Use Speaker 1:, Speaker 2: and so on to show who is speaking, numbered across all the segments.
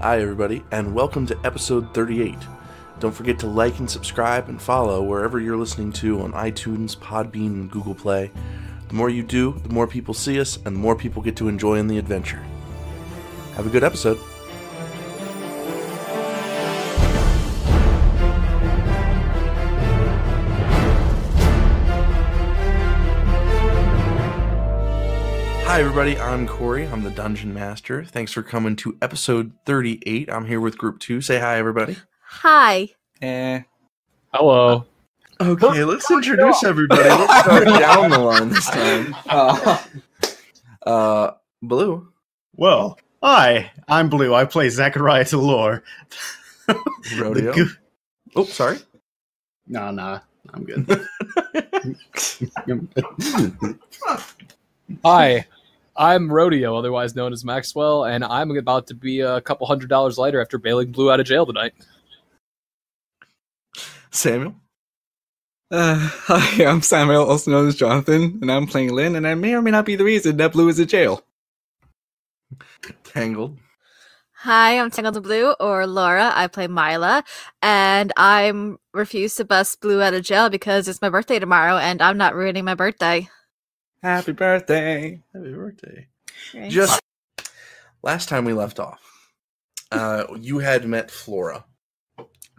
Speaker 1: Hi everybody, and welcome to episode 38. Don't forget to like and subscribe and follow wherever you're listening to on iTunes, Podbean, and Google Play. The more you do, the more people see us, and the more people get to enjoy in the adventure. Have a good episode. Hi everybody, I'm Corey. I'm the Dungeon Master. Thanks for coming to episode 38. I'm here with Group 2. Say hi everybody.
Speaker 2: Hi.
Speaker 3: Hello.
Speaker 1: Okay, let's introduce everybody. Let's start down the line this time. Blue.
Speaker 3: Well, hi, I'm Blue. I play Zachariah to lore.
Speaker 1: Rodeo. Oh, sorry.
Speaker 3: Nah, I'm good.
Speaker 4: Hi, I'm Rodeo, otherwise known as Maxwell, and I'm about to be a couple $100 lighter after bailing Blue out of jail tonight.
Speaker 1: Samuel.
Speaker 5: Hi, I'm Samael, also known as Jonathan, and I'm playing Lynn, and I may or may not be the reason that Blue is in jail.
Speaker 1: Tangled.
Speaker 2: Hi, I'm TangledinBlue, or Laura. I play Mila, and I'm refused to bust Blue out of jail because it's my birthday tomorrow, and I'm not ruining my birthday.
Speaker 5: Happy birthday!
Speaker 1: Happy birthday.
Speaker 2: Right.
Speaker 1: Just last time we left off, you had met Flora.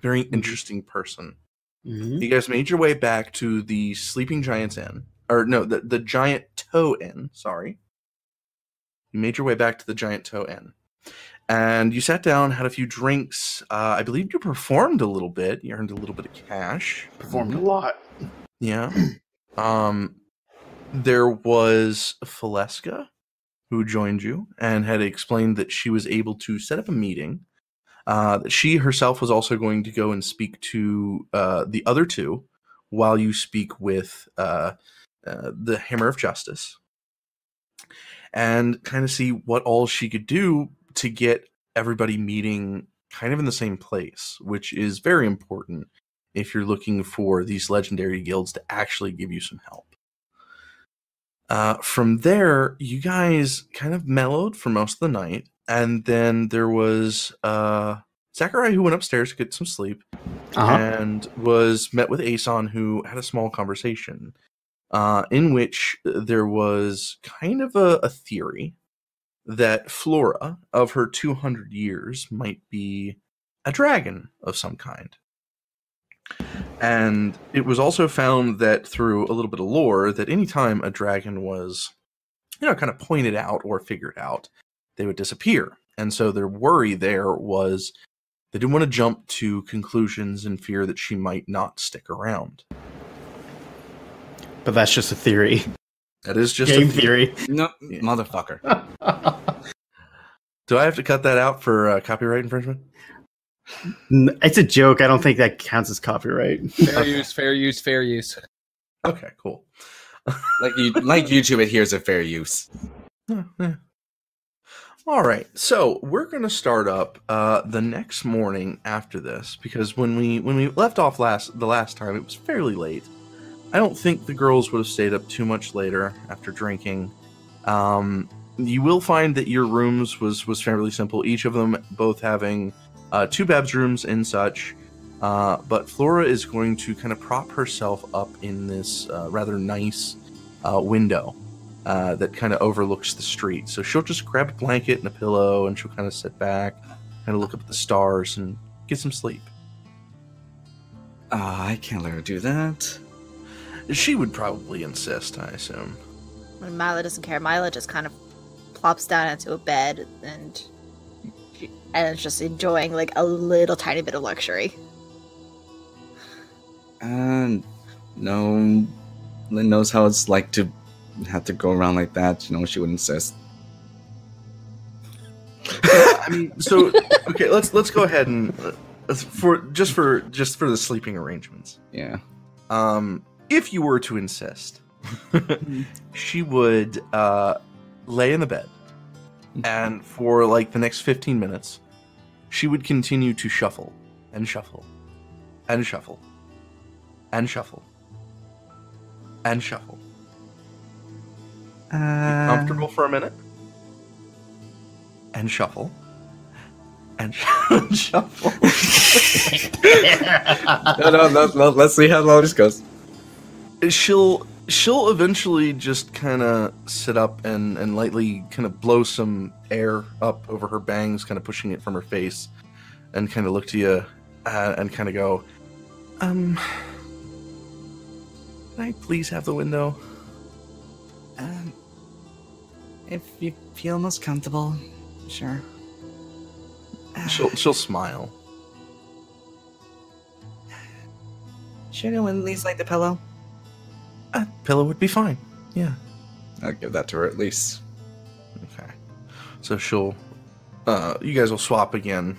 Speaker 1: Very interesting person.
Speaker 3: Mm-hmm.
Speaker 1: You guys made your way back to the Sleeping Giant's Inn. Or no, the Giant Toe Inn, sorry. You made your way back to the Giant Toe Inn. And you sat down, had a few drinks. I believe you performed a little bit. You earned a little bit of cash.
Speaker 3: Performed a lot.
Speaker 1: Yeah. There was Faleska, who joined you and had explained that she was able to set up a meeting. That she herself was also going to go and speak to the other two while you speak with the Hammer of Justice. And kind of see what all she could do to get everybody meeting kind of in the same place, which is very important if you're looking for these legendary guilds to actually give you some help. From there, you guys kind of mellowed for most of the night, and then there was Zachariah who went upstairs to get some sleep, and was met with Aeson, who had a small conversation, in which there was kind of a theory that Flora, of her 200 years, might be a dragon of some kind. And it was also found that through a little bit of lore that anytime a dragon was, kind of pointed out or figured out, they would disappear. And so their worry there was they didn't want to jump to conclusions in fear that she might not stick around.
Speaker 3: But that's just a theory.
Speaker 1: That is just
Speaker 3: Game
Speaker 1: a
Speaker 3: theory.
Speaker 5: No, motherfucker.
Speaker 1: Do I have to cut that out for copyright infringement?
Speaker 3: It's a joke. I don't think that counts as copyright.
Speaker 4: Fair use, fair use, fair use.
Speaker 1: Okay, cool.
Speaker 5: like YouTube adheres to fair use.
Speaker 1: Yeah. All right, so we're going to start up the next morning after this, because when we left off the last time, it was fairly late. I don't think the girls would have stayed up too much later after drinking. You will find that your rooms was fairly simple, each of them both having 2 bedrooms and such, but Flora is going to kind of prop herself up in this rather nice window that kind of overlooks the street. So she'll just grab a blanket and a pillow, and she'll kind of sit back, kind of look up at the stars, and get some sleep.
Speaker 5: I can't let her do that.
Speaker 1: She would probably insist, I assume.
Speaker 2: When Mila doesn't care, Mila just kind of plops down into a bed and is just enjoying like a little tiny bit of luxury.
Speaker 5: No, Lynn knows how it's like to have to go around like that. She would insist.
Speaker 1: I mean, so okay, let's go ahead and for the sleeping arrangements.
Speaker 5: Yeah.
Speaker 1: If you were to insist, she would lay in the bed, and for like the next 15 minutes, she would continue to shuffle and shuffle and shuffle and shuffle and shuffle. Comfortable for a minute? And shuffle and shuffle.
Speaker 5: No. Let's see how long this goes.
Speaker 1: She'll eventually just kind of sit up and lightly kind of blow some air up over her bangs, kind of pushing it from her face, and kind of look to you and kind of go, can I please have the window?
Speaker 5: If you feel most comfortable, sure.
Speaker 1: She'll smile.
Speaker 5: Should I at least like the pillow?
Speaker 1: A pillow would be fine. Yeah.
Speaker 5: I'll give that to her at least.
Speaker 1: Okay. So she'll. You guys will swap again.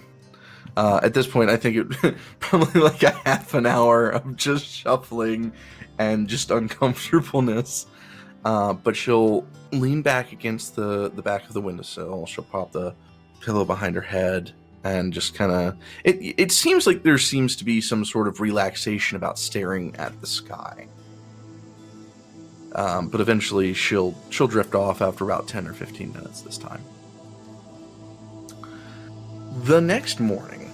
Speaker 1: At this point, I think it probably like a half an hour of just shuffling and just uncomfortableness. But she'll lean back against the back of the windowsill. She'll pop the pillow behind her head and just kind of. It seems like there seems to be some sort of relaxation about staring at the sky. But eventually she'll drift off after about 10 or 15 minutes this time. The next morning,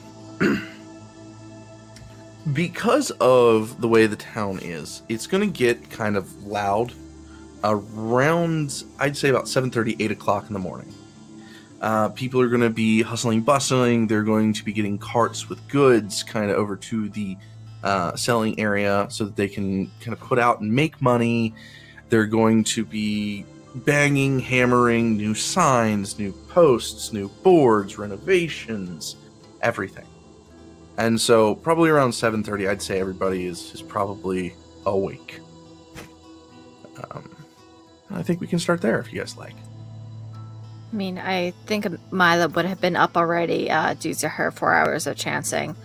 Speaker 1: because of the way the town is, it's going to get kind of loud around, I'd say about 7:30, 8 o'clock in the morning. People are going to be hustling, bustling. They're going to be getting carts with goods kind of over to the selling area so that they can kind of put out and make money. They're going to be banging, hammering new signs, new posts, new boards, renovations, everything. And so probably around 7:30, I'd say everybody is probably awake. I think we can start there if you guys like.
Speaker 2: I mean, I think Mila would have been up already due to her 4 hours of chancing.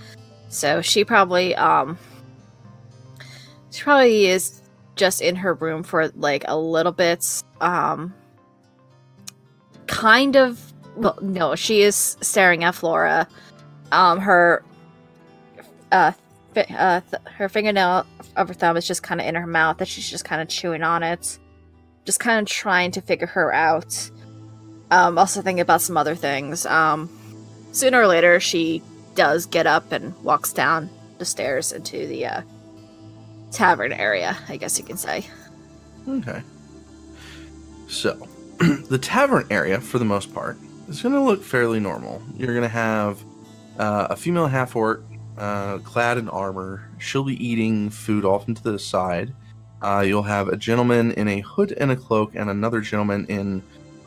Speaker 2: So she probably is just in her room for like a little bit. Kind of. Well, no, she is staring at Flora. Her fingernail of her thumb is just kind of in her mouth, and she's just kind of chewing on it, just kind of trying to figure her out. Also thinking about some other things. Sooner or later, she does get up and walks down the stairs into the tavern area, I guess you can say.
Speaker 1: Okay. So, the tavern area, for the most part, is going to look fairly normal. You're going to have a female half-orc clad in armor. She'll be eating food off into the side. You'll have a gentleman in a hood and a cloak, and another gentleman in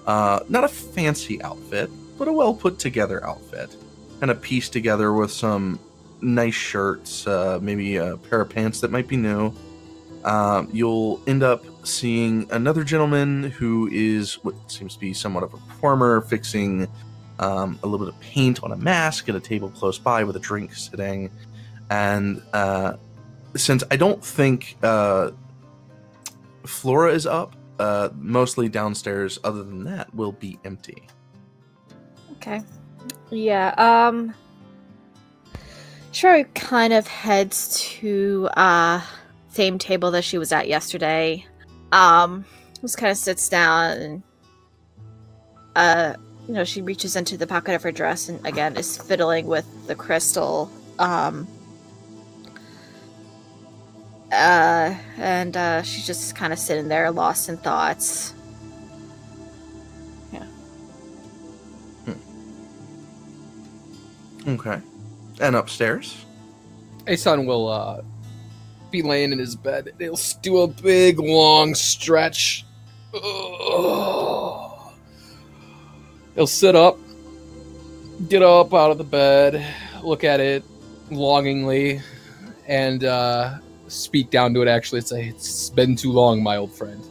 Speaker 1: not a fancy outfit, but a well-put-together outfit. Kind of pieced together with some nice shirts, maybe a pair of pants that might be new. You'll end up seeing another gentleman who is what seems to be somewhat of a performer, fixing a little bit of paint on a mask at a table close by with a drink sitting. And since I don't think Flora is up, mostly downstairs, other than that, will be empty.
Speaker 2: Okay. Yeah, Sure kind of heads to same table that she was at yesterday. Just kind of sits down and she reaches into the pocket of her dress and again is fiddling with the crystal. And she's just kind of sitting there lost in thoughts. Yeah.
Speaker 1: Okay. And upstairs?
Speaker 4: Aeson will be laying in his bed. He'll do a big, long stretch. Ugh. He'll sit up, get up out of the bed, look at it longingly, and speak down to it, actually. Say, "It's been too long, my old friend."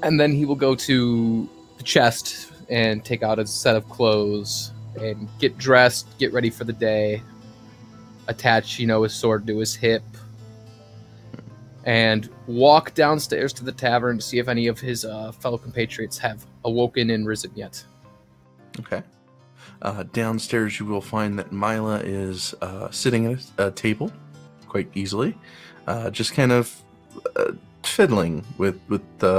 Speaker 4: And then he will go to the chest and take out a set of clothes and get dressed, get ready for the day, attach, his sword to his hip, and walk downstairs to the tavern to see if any of his fellow compatriots have awoken and risen yet.
Speaker 1: Okay. Downstairs you will find that Mila is sitting at a table quite easily, just kind of fiddling with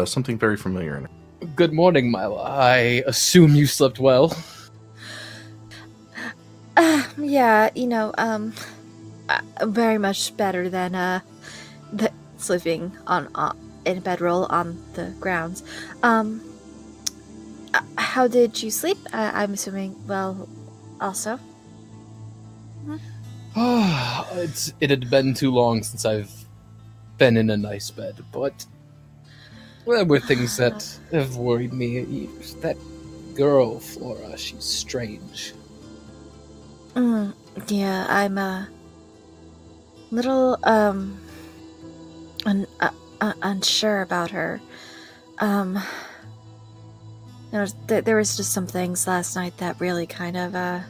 Speaker 1: something very familiar in it.
Speaker 4: Good morning, Mila. I assume you slept well.
Speaker 2: Yeah, very much better than sleeping in a bedroll on the grounds. How did you sleep? I'm assuming well, also.
Speaker 4: It had been too long since I've been in a nice bed, but there were things that have worried me. That girl, Flora, she's strange.
Speaker 2: Yeah, I'm a little unsure about her. There was just some things last night that really kind of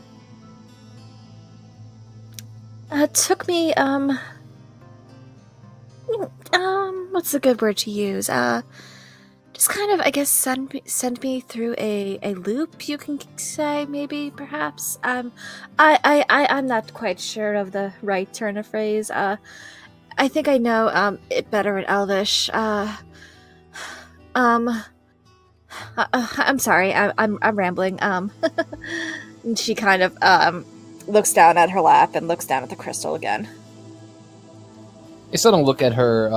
Speaker 2: took me what's a good word to use? Just kind of, I guess, send me through a loop, you can say, maybe, perhaps. I'm not quite sure of the right turn of phrase. I think I know it better in Elvish. I'm sorry, I'm rambling. And she kind of looks down at her lap and looks down at the crystal again.
Speaker 4: Aeson will look at her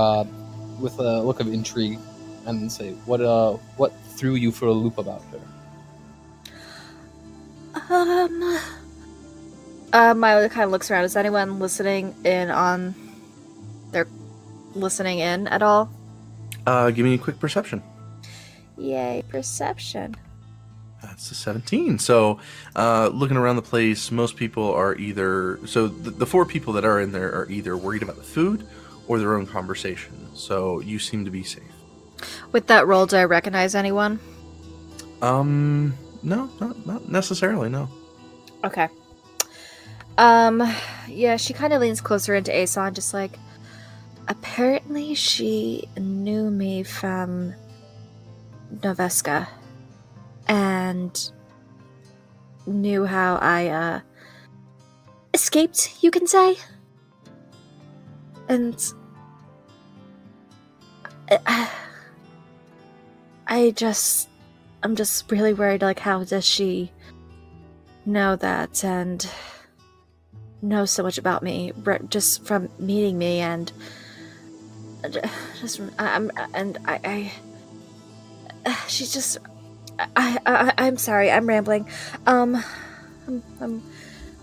Speaker 4: with a look of intrigue and say, "What threw you for a loop about her?"
Speaker 2: Mila kind of looks around. Is anyone listening in on? They're listening in at all?
Speaker 1: Give me a quick perception.
Speaker 2: Yay, perception.
Speaker 1: That's a 17. So, looking around the place, most people are either... So, the four people that are in there are either worried about the food or their own conversation. So, you seem to be safe.
Speaker 2: With that roll, do I recognize anyone?
Speaker 1: No, not necessarily, no.
Speaker 2: Okay. Yeah, she kind of leans closer into Aeson, just like... Apparently, she knew me from Noveska. And knew how I, escaped, you can say? And... I'm just really worried, like, how does she know that and know so much about me just from meeting me, and she's just... I'm sorry, I'm rambling. I'm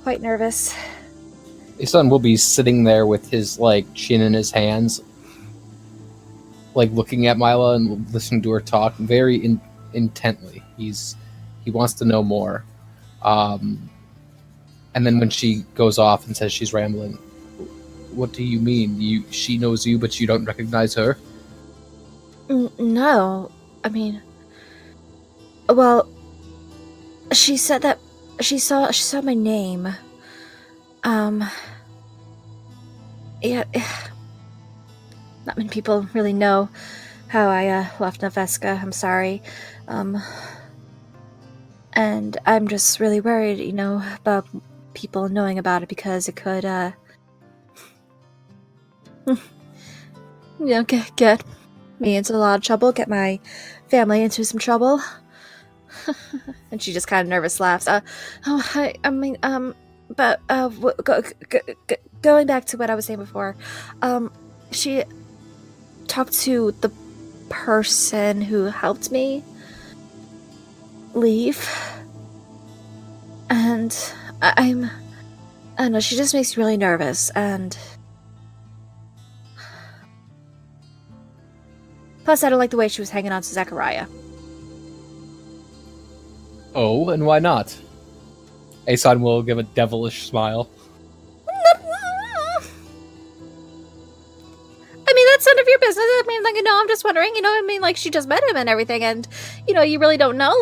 Speaker 2: quite nervous.
Speaker 4: Aeson will be sitting there with his, chin in his hands, looking at Mila and listening to her talk very intently. He wants to know more. And then when she goes off and says she's rambling, what do you mean? She knows you, but you don't recognize her?
Speaker 2: No. I mean... Well, she said that she saw my name. Yeah, not many people really know how I left Noveska. I'm sorry. And I'm just really worried, about people knowing about it, because it could, get me into a lot of trouble, get my family into some trouble. And she just kind of nervous laughs. Going back to what I was saying before, she talked to the person who helped me leave, and I don't know, she just makes me really nervous, and plus I don't like the way she was hanging on to Zachariah.
Speaker 4: Oh, and why not? Aeson will give a devilish smile.
Speaker 2: I mean, that's none of your business. I mean, I'm just wondering, she just met him and everything, and, you really don't know,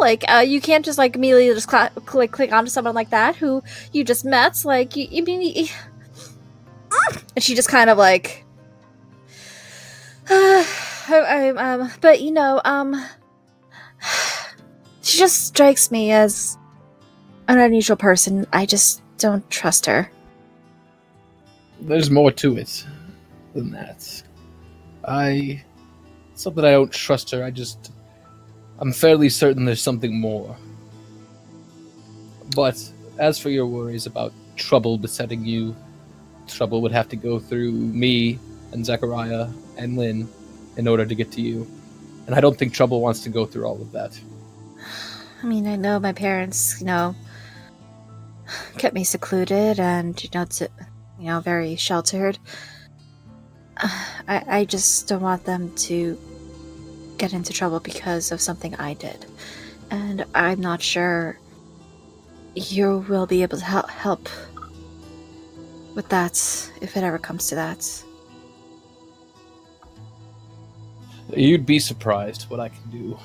Speaker 2: you can't just, immediately just click onto someone like that who you just met, and she just kind of, but, she just strikes me as an unusual person. I just don't trust her.
Speaker 4: There's more to it than that. It's not that I don't trust her, I'm fairly certain there's something more. But as for your worries about trouble besetting you, trouble would have to go through me and Zachariah and Lynn in order to get to you. And I don't think trouble wants to go through all of that.
Speaker 2: I mean, I know my parents, kept me secluded and, very sheltered. I just don't want them to get into trouble because of something I did. And I'm not sure you will be able to help with that if it ever comes to that.
Speaker 4: You'd be surprised what I can do.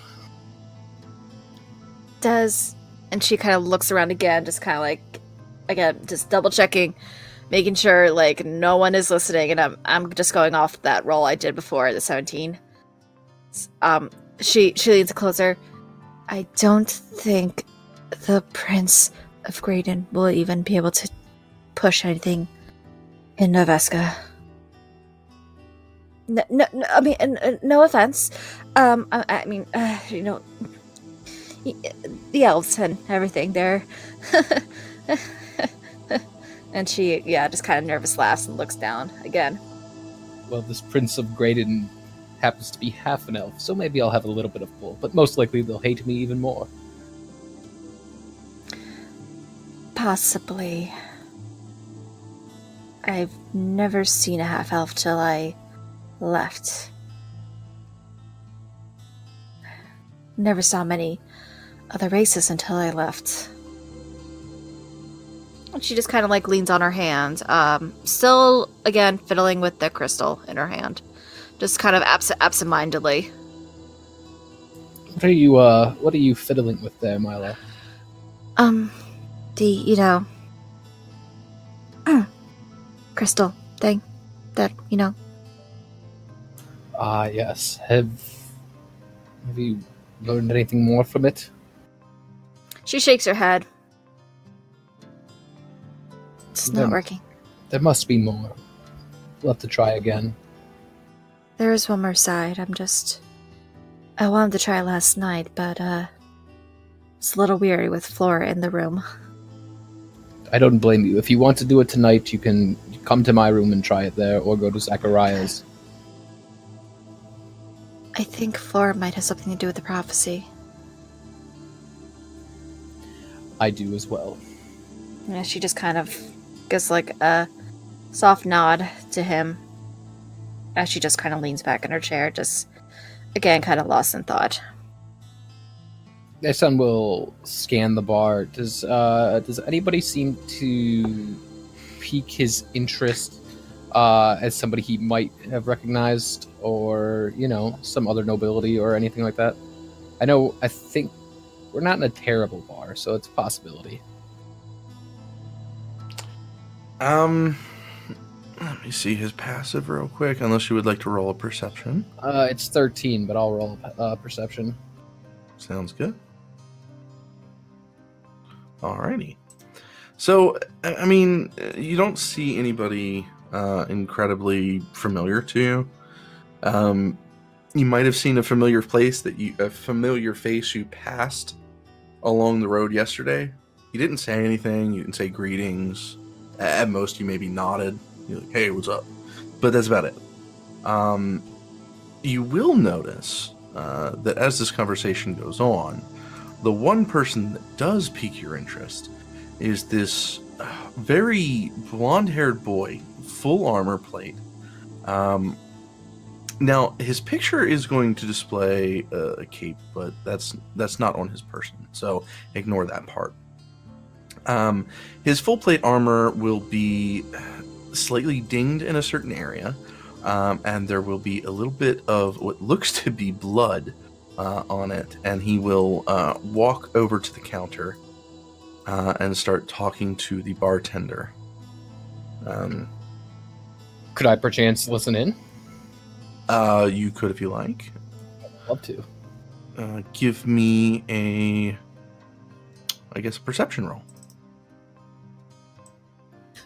Speaker 2: And she kind of looks around again, just kind of like, again, just double checking, making sure like no one is listening, and I'm just going off that roll I did before, the 17. She leans closer. I don't think the Prince of Graydon will even be able to push anything in Noveska. No, I mean, no offense. I mean, the elves and everything there. And she, just kind of nervous laughs and looks down again.
Speaker 4: Well, this Prince of Graydon happens to be half an elf, so maybe I'll have a little bit of pull, but most likely they'll hate me even more.
Speaker 2: Possibly. I've never seen a half-elf till I left. Never saw many other races until I left. And she just kind of like leans on her hand, still again fiddling with the crystal in her hand, just kind of absent-mindedly.
Speaker 4: What are you fiddling with there, Mila?
Speaker 2: The crystal thing that
Speaker 4: Ah, yes. Have you learned anything more from it?
Speaker 2: She shakes her head. It's not working.
Speaker 4: There must be more. We'll have to try again.
Speaker 2: There is one more side. I wanted to try last night, but it's a little weary with Flora in the room.
Speaker 4: I don't blame you. If you want to do it tonight, you can come to my room and try it there, or go to Zachariah's.
Speaker 2: I think Flora might have something to do with the prophecy.
Speaker 4: I do as well.
Speaker 2: Yeah, she just kind of gives like a soft nod to him as she just kind of leans back in her chair, just again kind of lost in thought.
Speaker 4: Aeson will scan the bar. Does anybody seem to pique his interest as somebody he might have recognized, or some other nobility or anything like that? I think we're not in a terrible bar, so it's a possibility.
Speaker 1: Let me see his passive real quick, unless you would like to roll a perception.
Speaker 4: It's 13, but I'll roll a perception.
Speaker 1: Sounds good. Alrighty. So, I mean, you don't see anybody incredibly familiar to you. You might have seen a familiar face you passed along the road yesterday. You didn't say anything. You didn't say greetings. At most, you maybe nodded. You're like, "Hey, what's up?" But that's about it. You will notice that as this conversation goes on, the one person that does pique your interest is this very blonde-haired boy, full armor plate. Now, his picture is going to display a cape, but that's not on his person, so ignore that part. His full plate armor will be slightly dinged in a certain area, and there will be a little bit of what looks to be blood on it, and he will walk over to the counter and start talking to the bartender.
Speaker 4: Could I perchance listen in?
Speaker 1: You could if you like.
Speaker 4: I'd love to.
Speaker 1: Give me a perception roll.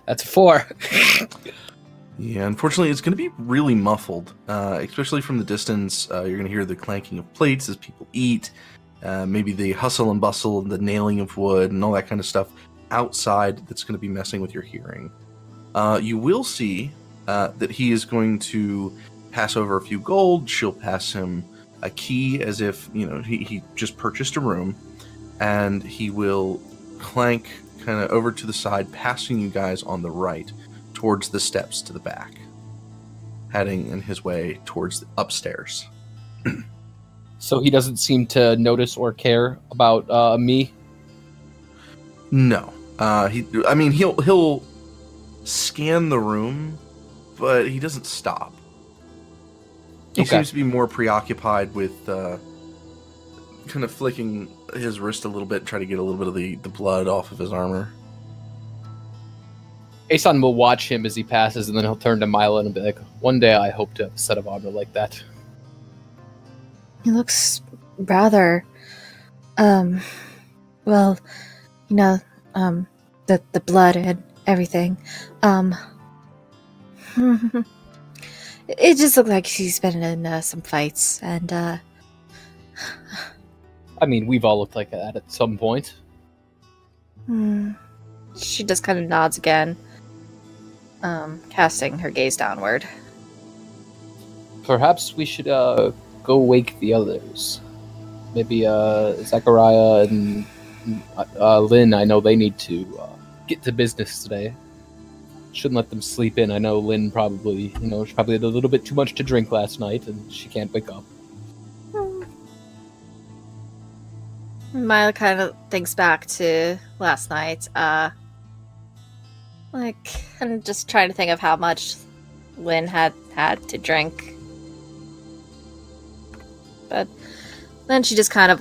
Speaker 4: That's a 4.
Speaker 1: Yeah, unfortunately, it's going to be really muffled, especially from the distance. You're going to hear the clanking of plates as people eat, maybe the hustle and bustle and the nailing of wood and all that kind of stuff outside that's going to be messing with your hearing. You will see that he is going to pass over a few gold. She'll pass him a key as if, he just purchased a room, and he will clank kind of over to the side, passing you guys on the right towards the steps to the back, heading in his way towards the upstairs.
Speaker 4: So he doesn't seem to notice or care about me?
Speaker 1: No. He'll scan the room, but he doesn't stop. He seems to be more preoccupied with kind of flicking his wrist a little bit, try to get a little bit of the blood off of his armor.
Speaker 4: Aeson will watch him as he passes, and then he'll turn to Mila and be like, one day I hope to have a set of armor like that.
Speaker 2: He looks rather, the blood and everything. It just looked like she's been in some fights, and
Speaker 4: I mean, we've all looked like that at some point.
Speaker 2: She just kind of nods again, casting her gaze downward.
Speaker 4: Perhaps we should go wake the others. Maybe Zachariah and Lynn, I know they need to get to business today. Shouldn't let them sleep in. I know Lynn probably, she probably had a little bit too much to drink last night, and she can't wake up.
Speaker 2: Mila kind of thinks back to last night. I'm just trying to think of how much Lynn had to drink. But then she just kind of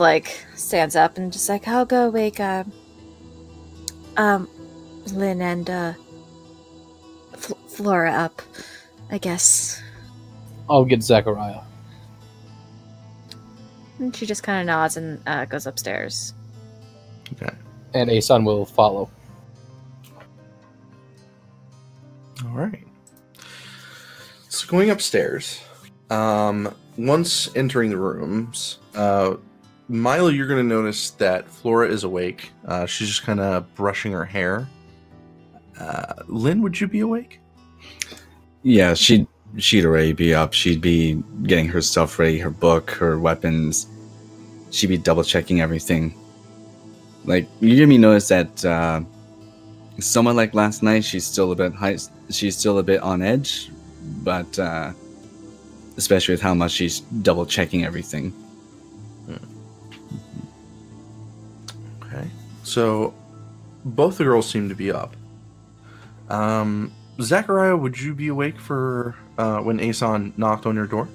Speaker 2: stands up and just I'll go wake Lynn and Flora up, I guess.
Speaker 4: I'll get Zachariah.
Speaker 2: And she just kind of nods and goes upstairs.
Speaker 1: Okay.
Speaker 4: And Aeson will follow.
Speaker 1: All right. So going upstairs, once entering the rooms, Mila, you're going to notice that Flora is awake. She's just kind of brushing her hair. Lynn, would you be awake?
Speaker 5: Yeah, she'd already be up. She'd be getting her stuff ready, her book, her weapons. She'd be double checking everything. You give me notice that somewhat like last night, she's still a bit on edge, but especially with how much she's double checking everything.
Speaker 1: Okay, so both the girls seem to be up. Zachariah, would you be awake for when Aeson knocked on your door?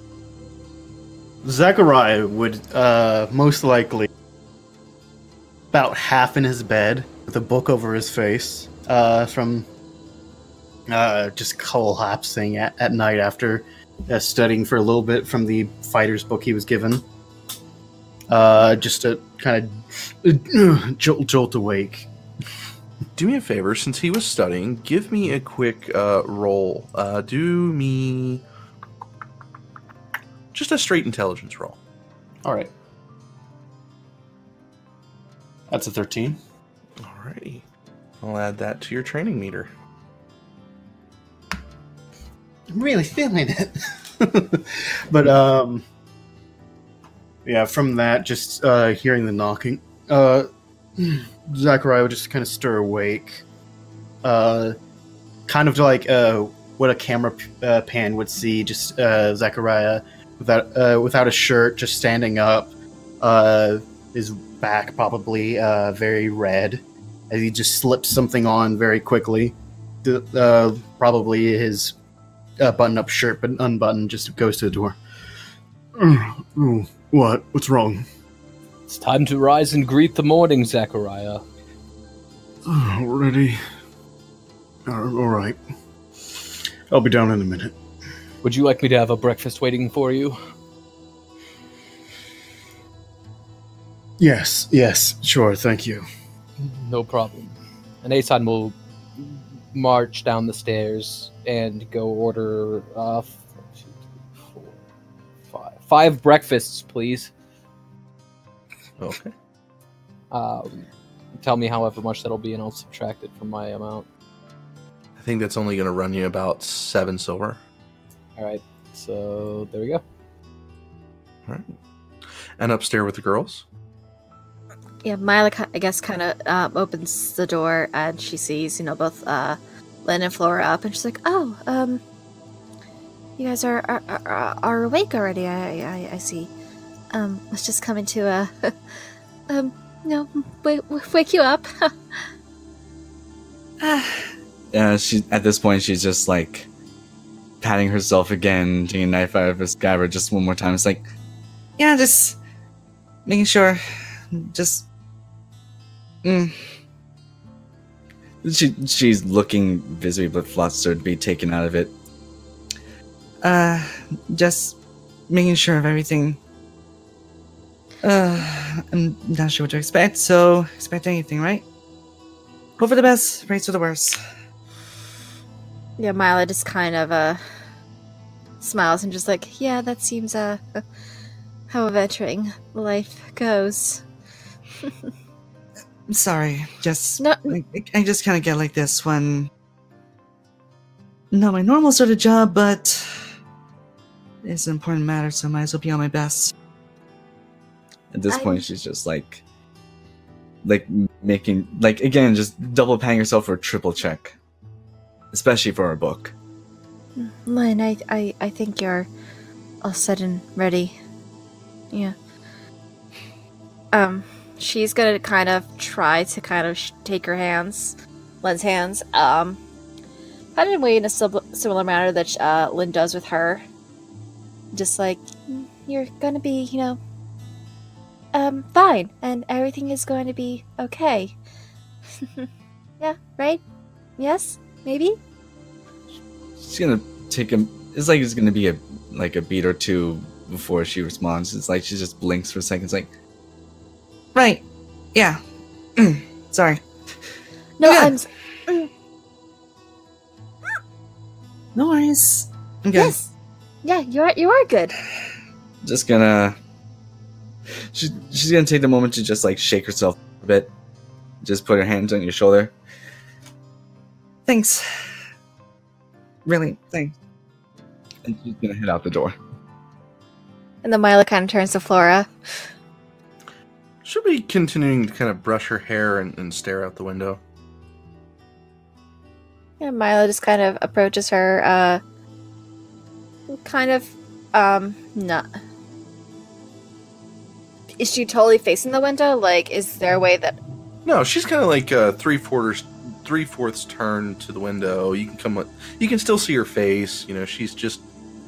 Speaker 3: Zachariah would most likely about half in his bed with a book over his face from just collapsing at night after studying for a little bit from the fighter's book he was given. Just to kind of jolt awake.
Speaker 1: Do me a favor, since he was studying, give me a quick roll. Do me just a straight intelligence roll.
Speaker 3: All right. That's a 13.
Speaker 1: Alrighty. I'll add that to your training meter.
Speaker 3: I'm really feeling it. But, yeah, from that, just hearing the knocking, Zachariah would just kind of stir awake. Kind of like what a camera pan would see, just Zachariah without a shirt, just standing up, his back probably very red, as he just slips something on very quickly. Probably his button-up shirt, but unbuttoned, just goes to the door. What? What's wrong?
Speaker 4: It's time to rise and greet the morning, Zachariah.
Speaker 3: Already? Alright. I'll be down in a minute.
Speaker 4: Would you like me to have a breakfast waiting for you?
Speaker 3: Yes, sure, thank you.
Speaker 4: No problem. And Aeson will march down the stairs and go order 5 breakfasts, please.
Speaker 1: Okay.
Speaker 4: tell me however much that'll be, and I'll subtract it from my amount.
Speaker 1: I think that's only going to run you about 7 silver.
Speaker 4: All right, so there we go.
Speaker 1: All right. And upstairs with the girls?
Speaker 2: Yeah, Mila, I guess, kind of opens the door, and she sees, both Lynn and Flora up, and she's like, "Oh, you guys are awake already. I see. Was just coming to wake you up."
Speaker 5: She at this point she's just like patting herself again, taking a knife out of her scabbard just one more time. It's like, yeah, just making sure. Just She's looking visibly flustered to be taken out of it. Just making sure of everything. I'm not sure what to expect, so expect anything, right? Hope for the best, brace for the worst.
Speaker 2: Yeah, Mila just kind of smiles and just like, yeah, that seems how adventuring life goes.
Speaker 5: I'm sorry, just
Speaker 2: No.
Speaker 5: I just kind of get like this when not my normal sort of job, but it's an important matter, so I might as well be on my best. At this point, she's just like making, again, just double patting herself for a triple check, especially for her book.
Speaker 2: Lynn, I think you're all set and ready. Yeah. She's gonna kind of try to take her hands, Lynn's hands, kind of in a way in a similar manner that Lynn does with her. Just like, you're gonna be, fine, and everything is going to be okay. Yeah, right? Yes? Maybe?
Speaker 5: She's gonna take him. It's like it's gonna be a beat or two before she responds. It's like she just blinks for a second. It's like, right, yeah. Sorry.
Speaker 2: No,
Speaker 5: good.
Speaker 2: I'm.
Speaker 5: No worries. I'm good.
Speaker 2: Yes. Yeah, you are good.
Speaker 5: Just gonna. She's gonna take the moment to just shake herself a bit. Just put her hands on your shoulder. Thanks. Really, thanks. And she's gonna head out the door.
Speaker 2: And then Mila kind of turns to Flora.
Speaker 1: She'll be continuing to kind of brush her hair and stare out the window.
Speaker 2: And Mila just kind of approaches her, not. Is she totally facing the window? Is there a way that...
Speaker 1: No, she's kind of like three-fourths turn to the window. You can still see her face. She's just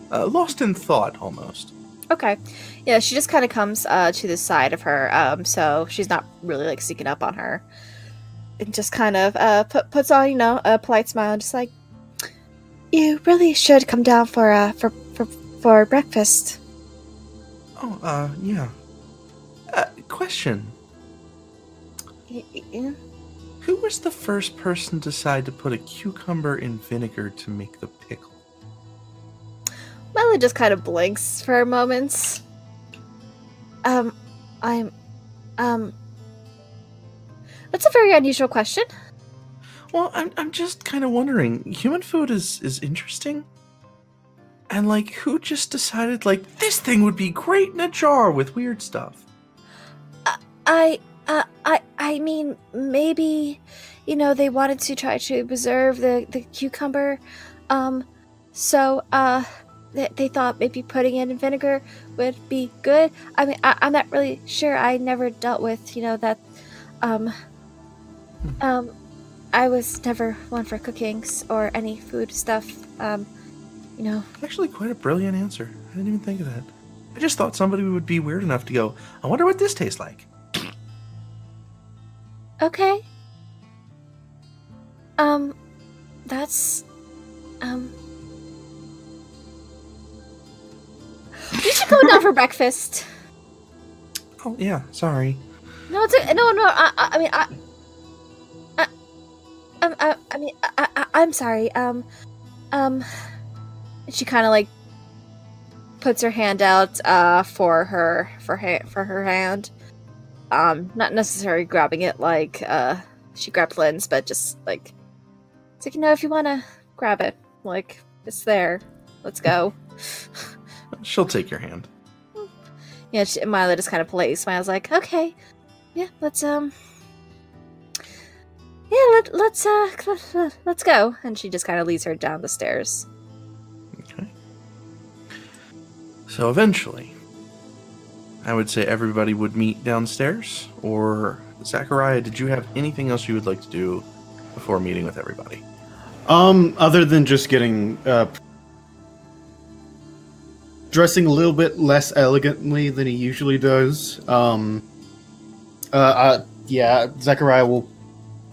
Speaker 1: lost in thought almost.
Speaker 2: Okay. Yeah, she just kind of comes to the side of her, so she's not really sneaking up on her. And just kind of puts on, a polite smile and just like, you really should come down for breakfast.
Speaker 1: Oh, yeah. Question.
Speaker 2: Yeah.
Speaker 1: Who was the first person to decide to put a cucumber in vinegar to make the pickle?
Speaker 2: Mila just kind of blinks for a moment. That's a very unusual question.
Speaker 1: Well, I'm just kind of wondering. Human food is interesting. And who just decided this thing would be great in a jar with weird stuff?
Speaker 2: I mean, maybe, they wanted to try to preserve the cucumber, so, they thought maybe putting it in vinegar would be good. I mean, I'm not really sure. I never dealt with, that, I was never one for cooking or any food stuff,
Speaker 1: Actually, quite a brilliant answer. I didn't even think of that. I just thought somebody would be weird enough to go, I wonder what this tastes like.
Speaker 2: Okay. That's, we should go down for breakfast.
Speaker 1: Oh, yeah, sorry.
Speaker 2: No, it's I'm sorry. She kind of puts her hand out for her hand, not necessarily grabbing it like she grabbed Lynn's, but just like, it's like, if you want to grab it, like, it's there. Let's go.
Speaker 1: She'll take your hand.
Speaker 2: Yeah, Mila just kind of politely smiles, like, okay, yeah, let's go. And she just kind of leads her down the stairs.
Speaker 1: Okay. So eventually, I would say everybody would meet downstairs. Or Zachariah, did you have anything else you would like to do before meeting with everybody?
Speaker 3: Other than just getting dressing a little bit less elegantly than he usually does. Yeah, Zachariah will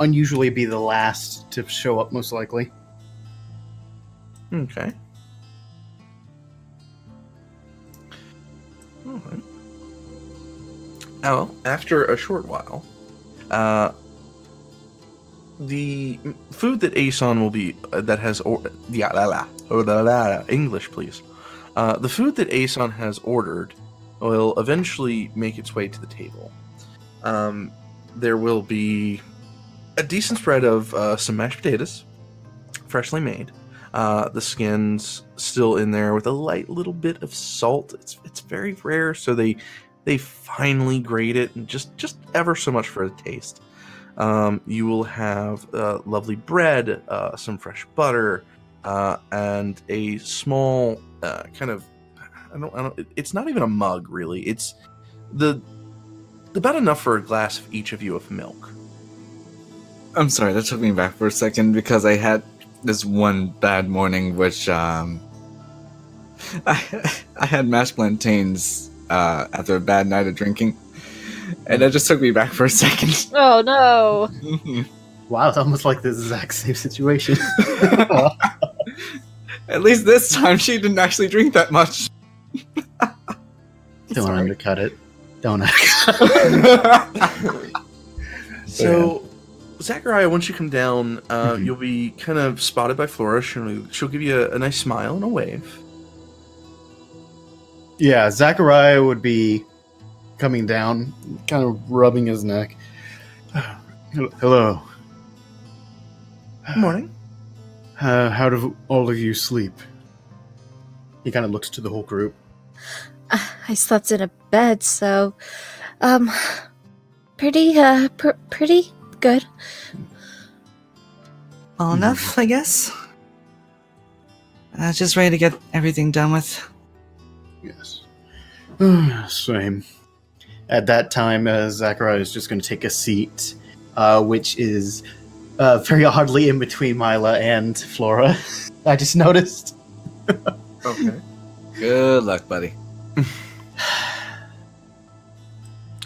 Speaker 3: unusually be the last to show up, most likely.
Speaker 1: Okay. All right. Well, after a short while, the food that Aeson will be English, please. The food that Aeson has ordered will eventually make its way to the table. There will be a decent spread of some mashed potatoes, freshly made. The skin's still in there with a light little bit of salt. It's very rare, so they finely grate it, and just ever so much for the taste. You will have lovely bread, some fresh butter, and a small kind of I don't. It's not even a mug, really. It's about enough for a glass of each of you of milk.
Speaker 5: I'm sorry, that took me back for a second because I had this one bad morning, which I had mashed plantains after a bad night of drinking, and that just took me back for a second.
Speaker 2: Oh no!
Speaker 3: Wow, it's almost like the exact same situation.
Speaker 5: At least this time she didn't actually drink that much.
Speaker 3: Don't undercut it. Don't.
Speaker 1: So, Zachariah, once you come down, you'll be kind of spotted by Flora. She'll give you a nice smile and a wave.
Speaker 3: Yeah, Zachariah would be coming down, kind of rubbing his neck. Hello.
Speaker 1: Good morning.
Speaker 3: How do all of you sleep? He kind of looks to the whole group.
Speaker 2: I slept in a bed, so, pretty good.
Speaker 6: Well enough, I guess. Just ready to get everything done with.
Speaker 3: Yes. Same. At that time, Zachariah is just going to take a seat, which is very oddly in between Mila and Flora. I just noticed.
Speaker 1: Okay.
Speaker 5: Good luck, buddy.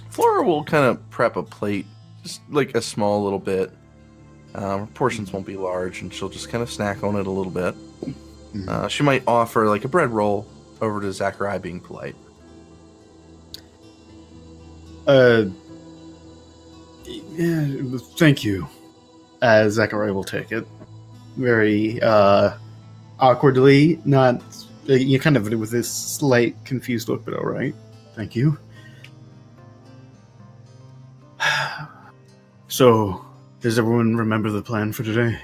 Speaker 1: Flora will kind of prep a plate, just like a small little bit. Portions won't be large, and she'll just kind of snack on it a little bit. She might offer like a bread roll over to Zachariah, being polite.
Speaker 3: Yeah, thank you. Zachariah will take it. Very awkwardly, not you kind of with this slight confused look, but all right. Thank you. So, does everyone remember the plan for today?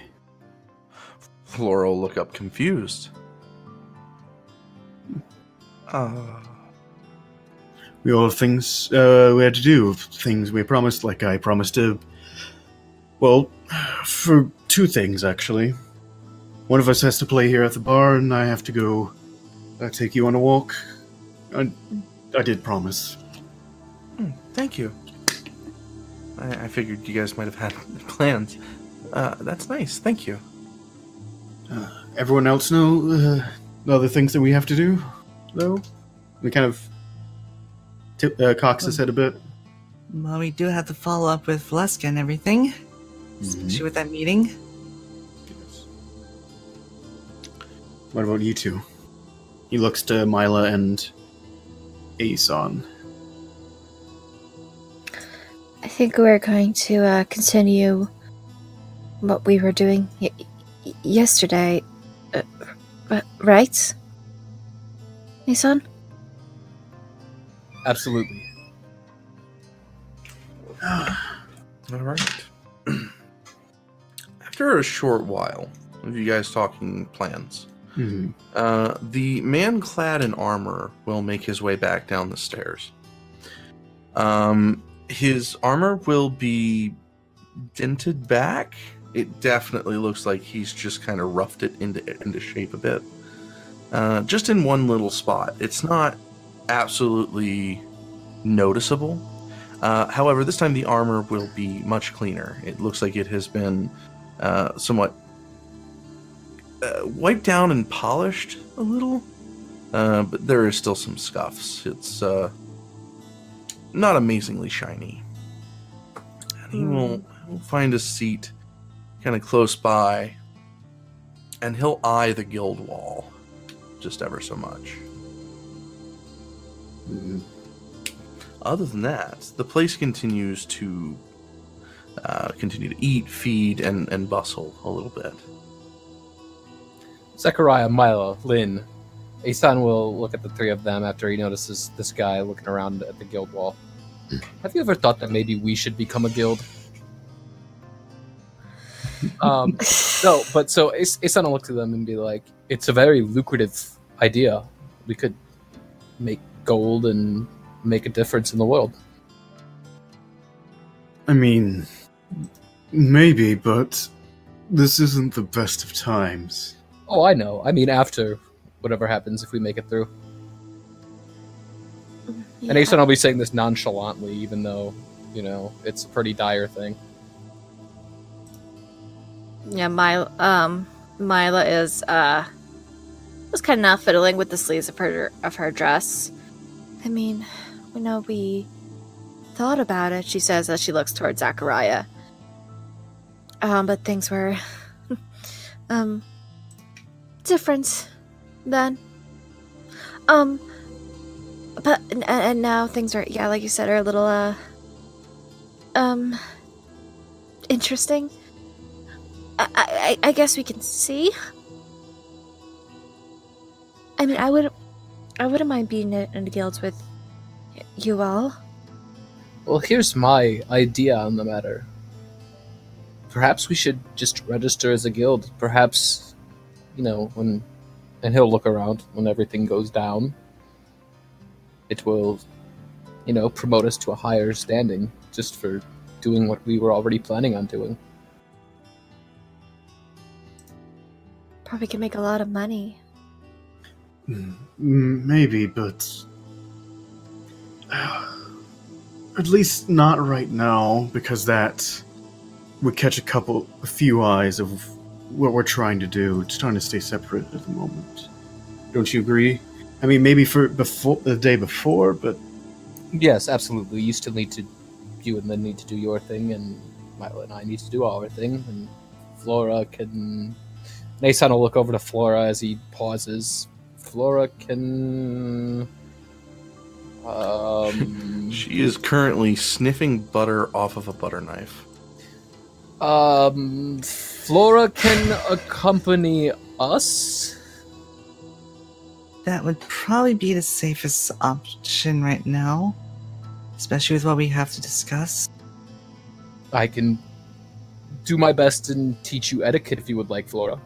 Speaker 1: Flora will look up confused.
Speaker 3: We all have things we had to do, things we promised, like I promised to... Well, for two things, actually. One of us has to play here at the bar, and I have to go take you on a walk. I did promise.
Speaker 1: Thank you. I figured you guys might have had plans. That's nice. Thank you.
Speaker 3: Everyone else know the other things that we have to do, though? We kind of cocks his head a bit.
Speaker 6: Well, we do have to follow up with Valeska and everything. Especially with that meeting.
Speaker 3: Yes. What about you two? He looks to Mila and Aeson.
Speaker 2: I think we're going to continue what we were doing yesterday, right? Aeson?
Speaker 4: Absolutely.
Speaker 1: All right. After a short while of you guys talking plans, the man clad in armor will make his way back down the stairs. His armor will be dented back. It definitely looks like he's just kind of roughed it into shape a bit. Just in one little spot. It's not absolutely noticeable. However, this time the armor will be much cleaner. It looks like it has been somewhat wiped down and polished a little, but there is still some scuffs. It's not amazingly shiny. And he will find a seat kind of close by, and he'll eye the guild wall just ever so much. Other than that, the place continues to eat, feed, and bustle a little bit.
Speaker 4: Zachariah, Mila, Lynn. Aeson will look at the three of them after he notices this guy looking around at the guild wall. Have you ever thought that maybe we should become a guild? No, but so Aeson will look to them and be like, it's a very lucrative idea. We could make gold and make a difference in the world.
Speaker 3: I mean, maybe, but this isn't the best of times.
Speaker 4: Oh, I know. I mean, after whatever happens, if we make it through.
Speaker 2: Yeah.
Speaker 4: And Aeson will be saying this nonchalantly, even though, you know, it's a pretty dire thing.
Speaker 2: Yeah, Mila is was kind of fiddling with the sleeves of her dress. I mean, we thought about it, she says as she looks towards Zachariah. But things were different then. But and now things are, yeah, like you said, are a little interesting. I guess we can see. I mean, I wouldn't mind being in the guilds with you all.
Speaker 4: Well, here's my idea on the matter. Perhaps we should just register as a guild. Perhaps, you know, and he'll look around when everything goes down. It will, you know, promote us to a higher standing just for doing what we were already planning on doing.
Speaker 2: Probably can make a lot of money.
Speaker 3: Maybe, but at least not right now, because that would catch a few eyes of what we're trying to do. Just trying to stay separate at the moment. Don't you agree? I mean, maybe for the day before, but
Speaker 4: Yes, absolutely. You still need to, you and Lynn need to do your thing, and Mila and I need to do our thing, and Flora can... Aeson will look over to Flora as he pauses. Flora can...
Speaker 1: She is currently sniffing butter off of a butter knife.
Speaker 4: Flora can accompany us?
Speaker 6: That would probably be the safest option right now, especially with what we have to discuss.
Speaker 4: I can do my best and teach you etiquette if you would like, Flora.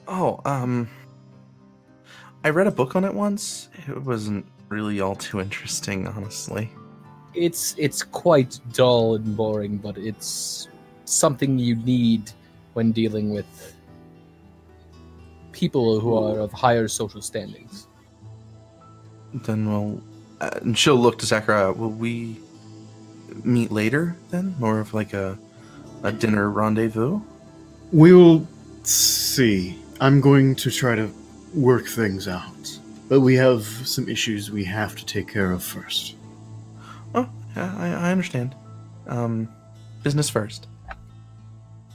Speaker 1: Oh, I read a book on it once. It wasn't really all too interesting, honestly.
Speaker 4: It's quite dull and boring, but it's something you need when dealing with people who are of higher social standings.
Speaker 1: Then we'll... and she'll look to Zachariah. Will we meet later, then? More of like a dinner rendezvous?
Speaker 3: we'll see. I'm going to try to work things out. But we have some issues we have to take care of first.
Speaker 1: Oh, yeah, I understand. Business first.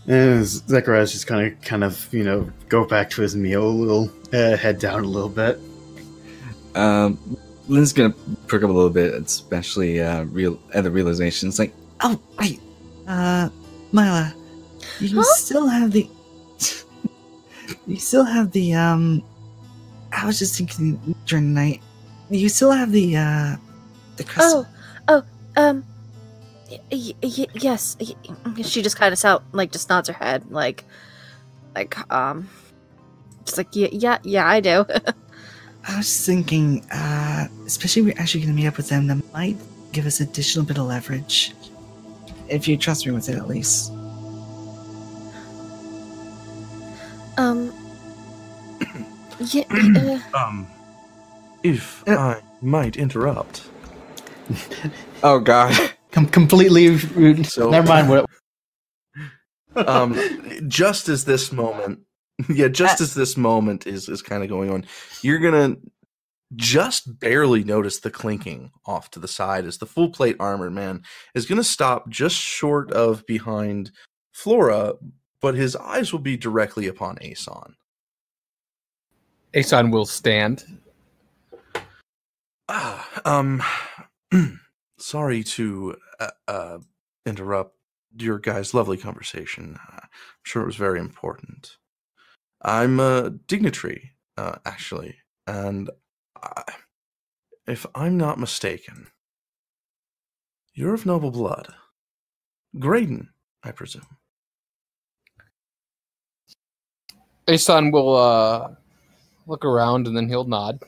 Speaker 3: And Zachariah's just kind of, go back to his meal a little, head down a little bit.
Speaker 5: Lynn's gonna perk up a little bit, especially at the realization. It's like,
Speaker 6: Oh, wait. Mila, you still have the... You still have the, I was just thinking during the night. You still have the crystal.
Speaker 2: Yes. She just kind of just nods her head, just like yeah, I do.
Speaker 6: I was just thinking, especially if we're actually going to meet up with them, that might give us additional bit of leverage. If you trust me with it, at least.
Speaker 2: Yeah.
Speaker 1: If I might interrupt.
Speaker 5: Oh God.
Speaker 3: Completely.
Speaker 1: So-
Speaker 3: Never mind. What?
Speaker 1: Just as this moment, as this moment is kind of going on, you're gonna just barely notice the clinking off to the side as the full plate armored man is gonna stop just short of behind Flora, but his eyes will be directly upon Aeson.
Speaker 4: Aeson will stand.
Speaker 1: Sorry to interrupt your guys' lovely conversation. I'm sure it was very important. I'm a dignitary, actually, and if I'm not mistaken, you're of noble blood. Graydon, I presume.
Speaker 4: Aeson will look around and then he'll nod.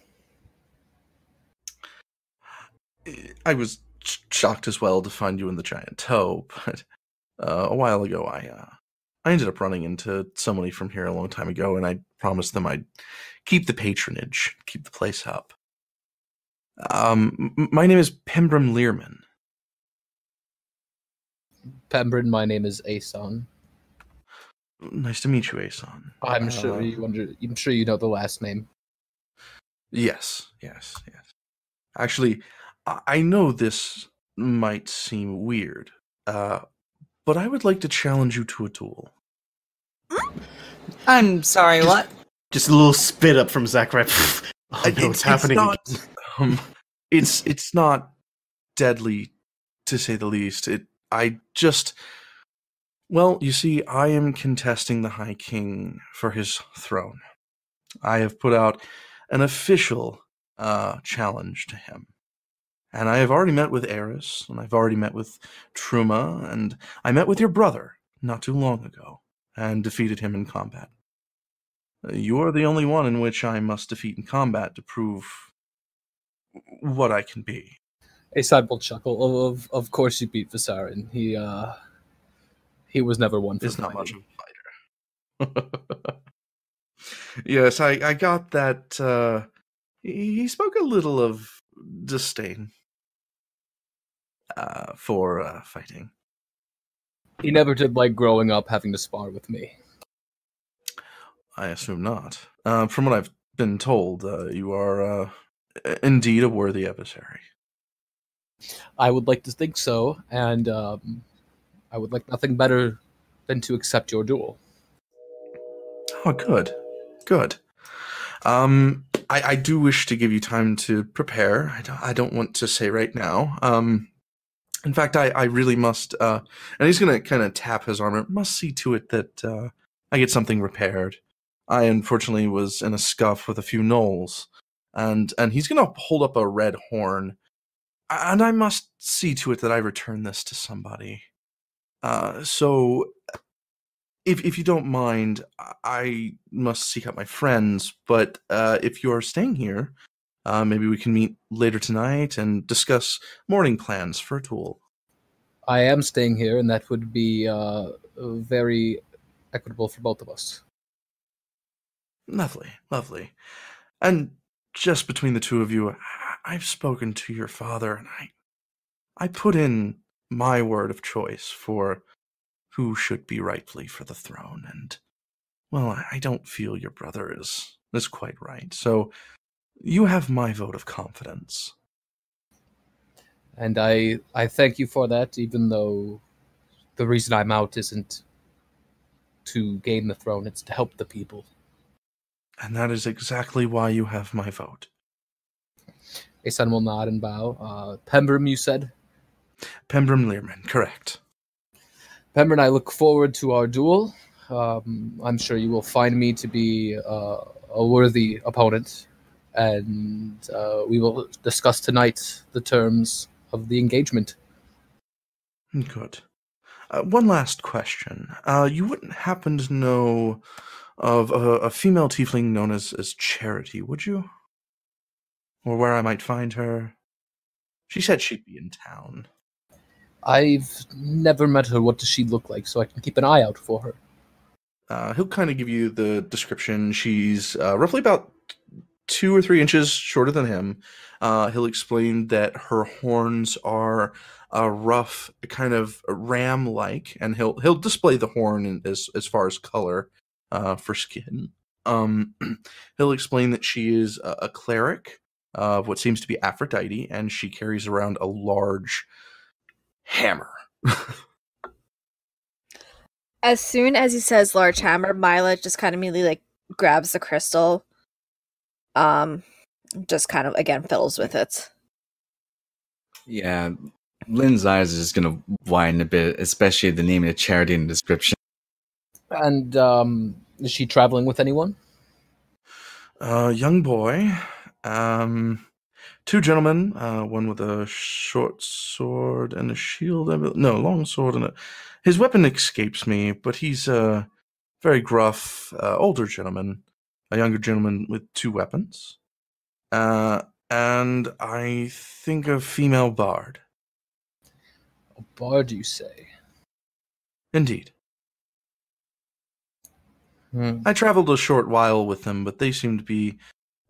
Speaker 1: I was shocked as well to find you in the giant toe, but a while ago I ended up running into somebody from here a long time ago, and I promised them I'd keep the patronage, keep the place up. My name is Pembram Learman.
Speaker 4: Pembrin, my name is Aeson.
Speaker 1: Nice to meet you, Aeson.
Speaker 4: I'm sure you know the last name.
Speaker 1: Yes. Actually, I know this might seem weird, but I would like to challenge you to a duel.
Speaker 6: I'm sorry, what?
Speaker 3: Just a little spit up from Zachariah. Oh no, it's happening.
Speaker 1: It's not deadly, to say the least. Well, you see, I am contesting the High King for his throne. I have put out an official challenge to him. And I have already met with Eris, and I've already met with Truma, and I met with your brother not too long ago, and defeated him in combat. You are the only one in which I must defeat in combat to prove what I can be.
Speaker 4: Aeson will chuckle. Of course you beat Visarin. He was never one for
Speaker 1: Is not much
Speaker 4: fighting.
Speaker 1: of a fighter. Yes, I got that. He spoke a little of disdain for fighting.
Speaker 4: He never did like growing up having to spar with me.
Speaker 1: I assume not. From what I've been told, you are indeed a worthy adversary.
Speaker 4: I would like to think so, and I would like nothing better than to accept your duel.
Speaker 1: Oh, good. I do wish to give you time to prepare. I don't want to say right now. In fact, I really must, and he's going to kind of tap his armor, must see to it that I get something repaired. I unfortunately was in a scuff with a few gnolls, and he's going to hold up a red horn, and I must see to it that I return this to somebody. So, if you don't mind, I must seek out my friends, but if you are staying here, maybe we can meet later tonight and discuss morning plans for a duel.
Speaker 4: I am staying here, and that would be very equitable for both of us.
Speaker 1: Lovely. And just between the two of you, I've spoken to your father, and I put in my word of choice for who should be rightfully for the throne, and, well, I don't feel your brother is quite right, so you have my vote of confidence.
Speaker 4: And I thank you for that, even though the reason I'm out isn't to gain the throne, it's to help the people.
Speaker 1: And that is exactly why you have my vote.
Speaker 4: Aeson will nod and bow. Pembram, you said?
Speaker 1: Pembram Learman, correct.
Speaker 4: Pembram and I look forward to our duel. I'm sure you will find me to be a worthy opponent, and we will discuss tonight the terms of the engagement.
Speaker 1: Good. One last question. You wouldn't happen to know of a female tiefling known as Charity, would you? Or where I might find her? She said she'd be in town.
Speaker 4: I've never met her. What does she look like, so I can keep an eye out for her?
Speaker 1: He'll kind of give you the description. She's roughly about 2 or 3 inches shorter than him. He'll explain that her horns are rough, kind of ram-like, and he'll display the horn as far as color for skin. He'll explain that she is a cleric of what seems to be Aphrodite, and she carries around a large hammer.
Speaker 2: As soon as he says large hammer, Mila just kind of immediately grabs the crystal. Just kind of again fiddles with it.
Speaker 5: Yeah, Lynn's eyes is just gonna widen a bit, especially the name of the charity in the description.
Speaker 4: And is she traveling with anyone?
Speaker 1: Young boy. 2 gentlemen, one with a short sword and a shield. No, long sword and his weapon escapes me, but he's a very gruff, older gentleman. A younger gentleman with 2 weapons. And I think a female bard.
Speaker 4: A bard, you say?
Speaker 1: Indeed. I traveled a short while with them, but they seem to be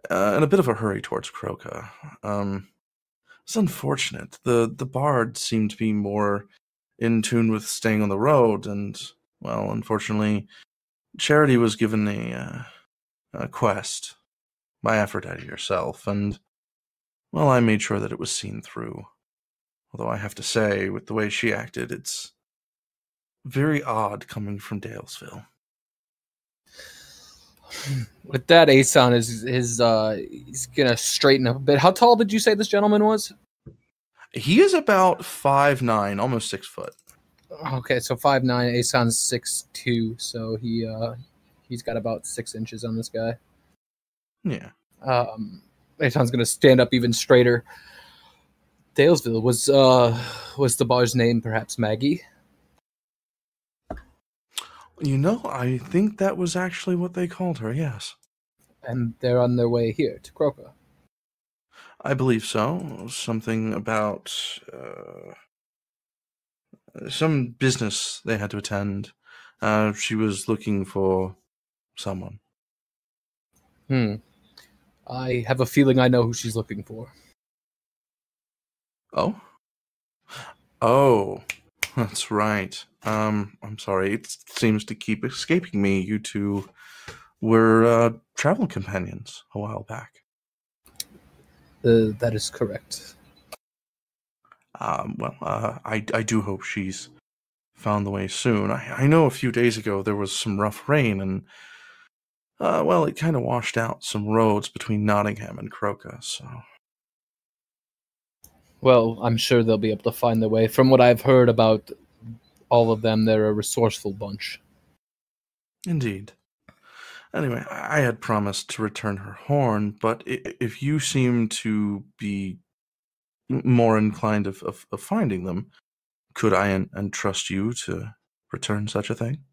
Speaker 1: in a bit of a hurry towards Croca. It's unfortunate. The bard seemed to be more in tune with staying on the road, and, well, unfortunately, Charity was given a quest by Aphrodite herself, and, well, I made sure that it was seen through. Although I have to say, with the way she acted, it's very odd coming from Dalesville.
Speaker 4: With that, Aeson he's gonna straighten up a bit. How tall did you say this gentleman was?
Speaker 1: He is about 5'9", almost 6 foot.
Speaker 4: Okay, so 5'9", Aeson's 6'2", so he's got about 6 inches on this guy.
Speaker 1: Yeah.
Speaker 4: Aeson's gonna stand up even straighter. Dalesville was the bar's name perhaps Maggie?
Speaker 1: You know, I think that was actually what they called her, yes.
Speaker 4: And they're on their way here to Croca.
Speaker 1: I believe so. Something about some business they had to attend. She was looking for someone.
Speaker 4: I have a feeling I know who she's looking for.
Speaker 1: Oh, that's right. I'm sorry. It seems to keep escaping me. You 2 were travel companions a while back.
Speaker 4: That is correct.
Speaker 1: I do hope she's found the way soon. I know a few days ago there was some rough rain, and it kind of washed out some roads between Nottingham and Croca, so...
Speaker 4: Well, I'm sure they'll be able to find their way. From what I've heard about all of them, they're a resourceful bunch.
Speaker 1: Indeed. Anyway, I had promised to return her horn, but if you seem to be more inclined of finding them, could I entrust you to return such a thing?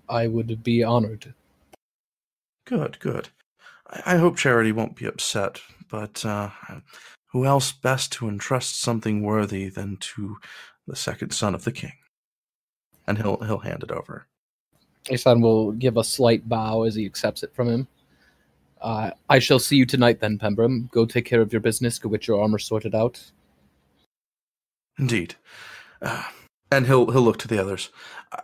Speaker 4: I would be honored.
Speaker 1: Good. I hope Charity won't be upset, but who else best to entrust something worthy than to the second son of the king? And he'll hand it over.
Speaker 4: Aeson will give a slight bow as he accepts it from him. I shall see you tonight then, Pembram. Go take care of your business. Go get your armor sorted out.
Speaker 1: Indeed. And he'll look to the others.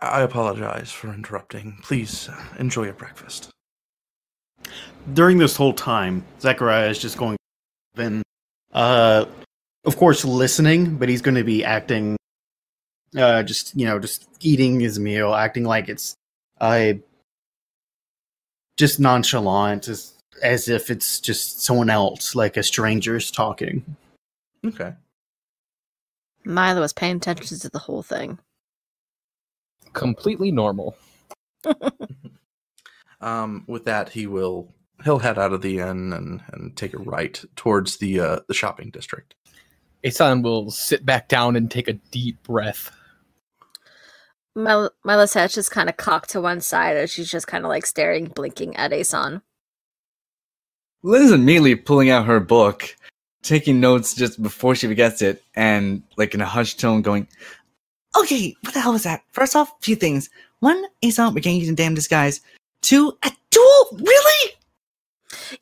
Speaker 1: I apologize for interrupting. Please enjoy your breakfast.
Speaker 3: During this whole time, Zachariah is just going been of course listening, but he's going to be acting just eating his meal, acting like it's just nonchalant, as if it's just someone else, like a stranger's talking.
Speaker 1: Okay.
Speaker 2: Mila was paying attention to the whole thing.
Speaker 4: Completely normal.
Speaker 1: With that, he'll head out of the inn and take a right towards the shopping district.
Speaker 4: Aeson will sit back down and take a deep breath.
Speaker 2: Mila's head just kind of cocked to one side as she's just kind of like staring, blinking at Aeson.
Speaker 5: Lynn's immediately pulling out her book, taking notes just before she gets it, and like in a hushed tone going,
Speaker 6: Okay, what the hell was that? First off, a few things. One, Aeson, we're getting you in damn disguise. Two, a duel? Really?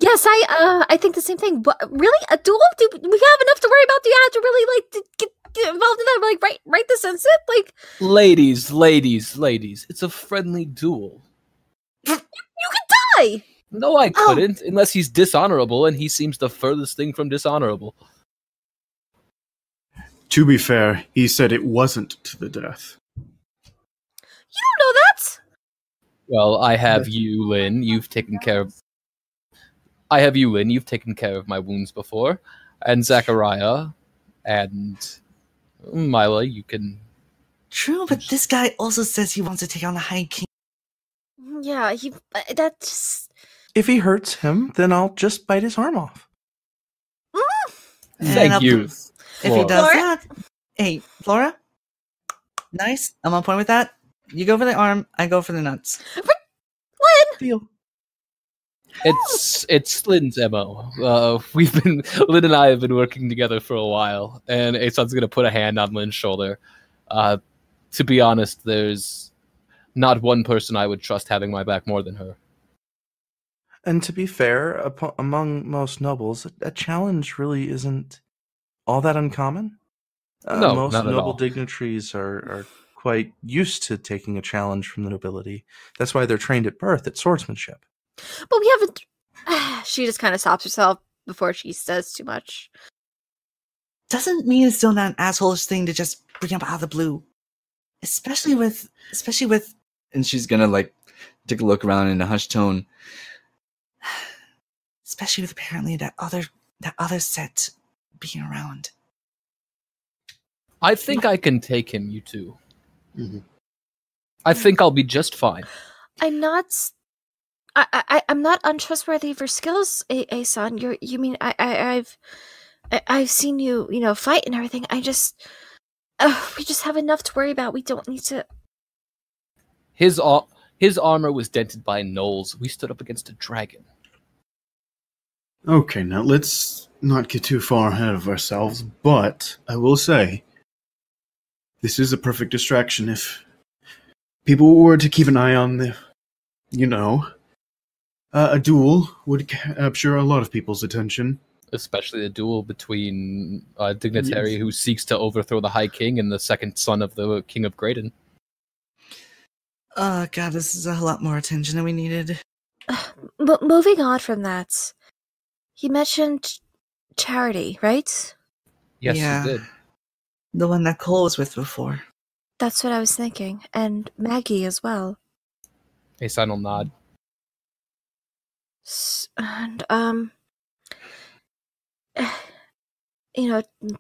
Speaker 2: Yes, I think the same thing. But really, a duel? Do we have enough to worry about? Do you have to really like get involved in that? Like write this instant? Like,
Speaker 4: Ladies, it's a friendly duel.
Speaker 2: you could die.
Speaker 4: No, I couldn't, unless he's dishonorable, and he seems the furthest thing from dishonorable.
Speaker 3: To be fair, he said it wasn't to the death.
Speaker 2: You don't know that.
Speaker 4: Well, I have you, Lynn. You've taken care of my wounds before, and Zachariah, and Mila. You can.
Speaker 6: True, but this guy also says he wants to take on the High King.
Speaker 2: Yeah, that's.
Speaker 1: If he hurts him, then I'll just bite his arm off.
Speaker 4: Thank you.
Speaker 6: If he does
Speaker 2: Flora?
Speaker 6: that, hey, Flora, nice. I'm on point with that. You go for the arm, I go for the nuts.
Speaker 2: Lynn!
Speaker 1: Deal.
Speaker 4: It's Lynn's MO. Lynn and I have been working together for a while, and Aeson's gonna put a hand on Lynn's shoulder. To be honest, there's not one person I would trust having my back more than her.
Speaker 1: And to be fair, among most nobles, a challenge really isn't all that uncommon.
Speaker 4: No,
Speaker 1: most
Speaker 4: not at
Speaker 1: noble
Speaker 4: all.
Speaker 1: dignitaries are quite used to taking a challenge from the nobility. That's why they're trained at birth at swordsmanship.
Speaker 2: But we haven't. She just kind of stops herself before she says too much.
Speaker 6: Doesn't mean it's still not an assholeish thing to just bring up out of the blue. Especially with
Speaker 5: and she's gonna like take a look around in a hushed tone.
Speaker 6: Especially with apparently that other set being around.
Speaker 4: I think I can take him, you two.
Speaker 3: Mm-hmm.
Speaker 4: I think I'll be just fine.
Speaker 2: I'm not. I'm not untrustworthy of your skills, Aeson. You mean I've seen you, fight and everything. We just have enough to worry about. We don't need to.
Speaker 4: His armor was dented by gnolls. We stood up against a dragon.
Speaker 3: Okay, now let's not get too far ahead of ourselves, but I will say, this is a perfect distraction if people were to keep an eye on the, a duel would capture a lot of people's attention.
Speaker 4: Especially a duel between a dignitary who seeks to overthrow the High King and the second son of the King of Graydon.
Speaker 6: Oh god, this is a lot more attention than we needed.
Speaker 2: Moving on from that, he mentioned Charity, right?
Speaker 4: Yes,
Speaker 6: Yeah.
Speaker 4: he did.
Speaker 6: The one that Cole was with before.
Speaker 2: That's what I was thinking, and Maggie as well.
Speaker 4: Aeson will nod.
Speaker 2: And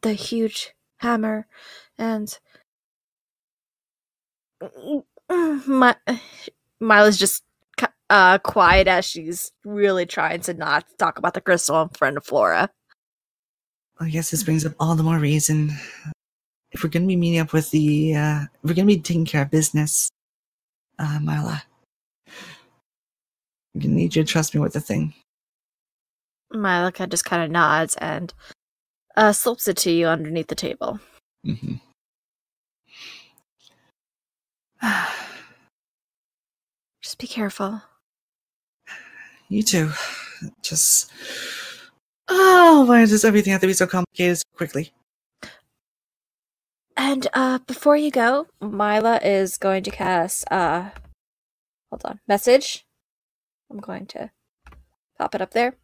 Speaker 2: the huge hammer, and Mila's just quiet as she's really trying to not talk about the crystal in front of Flora.
Speaker 6: I guess this brings up all the more reason. If we're gonna be meeting up with we're gonna be taking care of business, Mila. I'm gonna need you to trust me with the thing.
Speaker 2: Mila just kind of nods and slips it to you underneath the table.
Speaker 5: Mm-hmm.
Speaker 2: Just be careful.
Speaker 6: You too. Just why does everything have to be so complicated so quickly?
Speaker 2: And before you go, Mila is going to cast message. I'm going to pop it up there.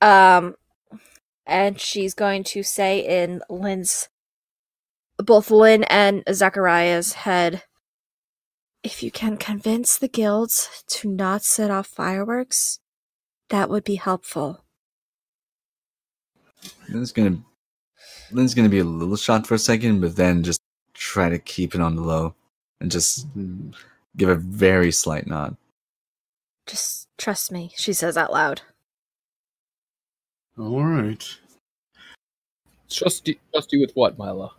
Speaker 2: And she's going to say in both Lynn and Zachariah's head, if you can convince the guilds to not set off fireworks, that would be helpful.
Speaker 5: Lynn's gonna be a little shocked for a second, but then just try to keep it on the low and just give a very slight nod.
Speaker 2: Just trust me, she says out loud.
Speaker 3: All right.
Speaker 4: Trust you with what, Mila?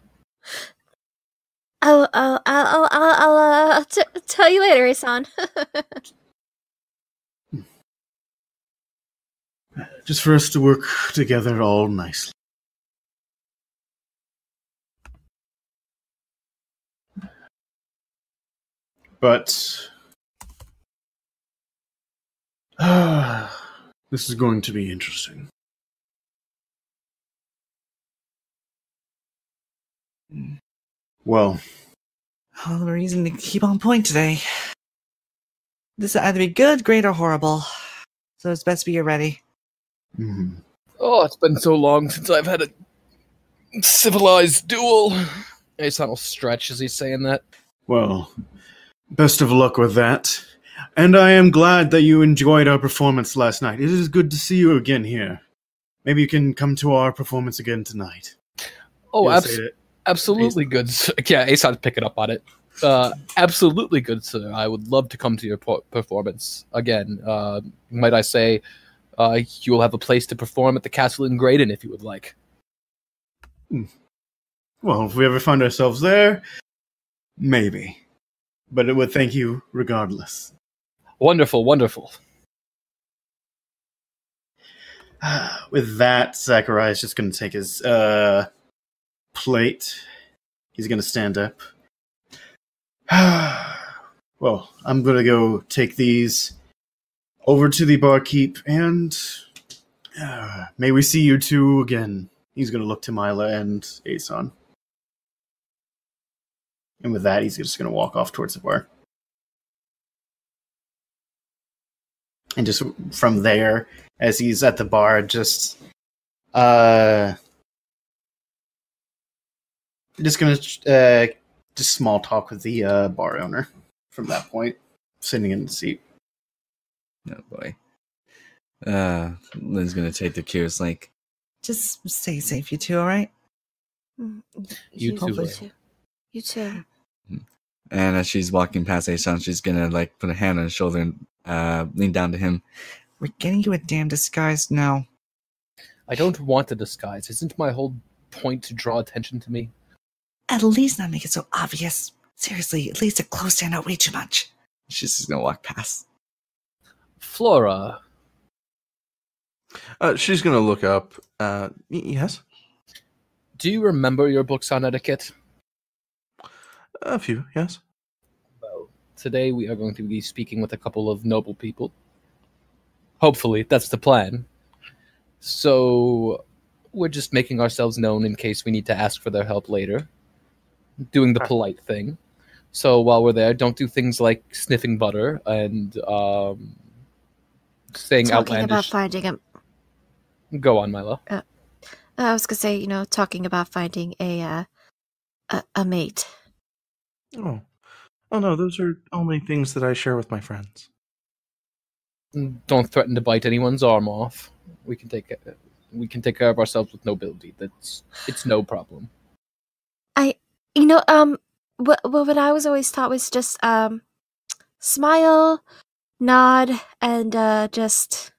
Speaker 2: I'll tell you later, Aeson.
Speaker 3: Just for us to work together all nicely. But this is going to be interesting. Well,
Speaker 6: All the reason to keep on point today. This will either be good, great, or horrible. So it's best be ready.
Speaker 3: mhm.
Speaker 4: Oh, it's been so long since I've had a civilized duel. Aeson will stretch as he's saying that.
Speaker 3: Well, best of luck with that. And I am glad that you enjoyed our performance last night. It is good to see you again here. Maybe you can come to our performance again tonight.
Speaker 4: Oh,
Speaker 3: You'll say it.
Speaker 4: absolutely good. Yeah, Aeson's picking up on it. Absolutely good, sir. I would love to come to your performance again. Might I say, you will have a place to perform at the castle in Graydon if you would like.
Speaker 3: Well, if we ever find ourselves there, maybe. But it would thank you regardless.
Speaker 4: Wonderful, wonderful.
Speaker 3: With that, Zachariah is just going to take his plate. He's going to stand up. Well, I'm going to go take these over to the barkeep, and may we see you two again. He's going to look to Mila and Aeson. And with that, he's just going to walk off towards the bar. And just from there, as he's at the bar, just gonna just small talk with the bar owner from that point, sitting in the seat.
Speaker 5: Oh boy. Lynn's gonna take the cue. It's like,
Speaker 6: Just stay safe, you two, alright?
Speaker 4: You too,
Speaker 2: Hopefully
Speaker 4: Lynn.
Speaker 2: too. You too.
Speaker 5: and as she's walking past Aeson, she's gonna like put a hand on his shoulder and lean down to him.
Speaker 6: We're getting you a damn disguise now.
Speaker 4: I don't want a disguise. Isn't my whole point to draw attention to me?
Speaker 6: At least not make it so obvious. Seriously, at least a close stand out way too much.
Speaker 5: She's just gonna walk past.
Speaker 4: Flora,
Speaker 1: She's gonna look up. Yes,
Speaker 4: do you remember your books on etiquette?
Speaker 1: a few. Yes.
Speaker 4: Well, today we are going to be speaking with a couple of noble people. Hopefully, that's the plan. So, we're just making ourselves known in case we need to ask for their help later. Doing the polite thing. So, while we're there, don't do things like sniffing butter and saying
Speaker 2: Talking about
Speaker 4: outlandish...
Speaker 2: finding a.
Speaker 4: Go on, Mila.
Speaker 2: I was gonna say, talking about finding a mate.
Speaker 1: Oh no, those are only things that I share with my friends.
Speaker 4: Don't threaten to bite anyone's arm off. We can take care of ourselves with nobility. It's no problem.
Speaker 2: What I was always taught was just smile, nod, and just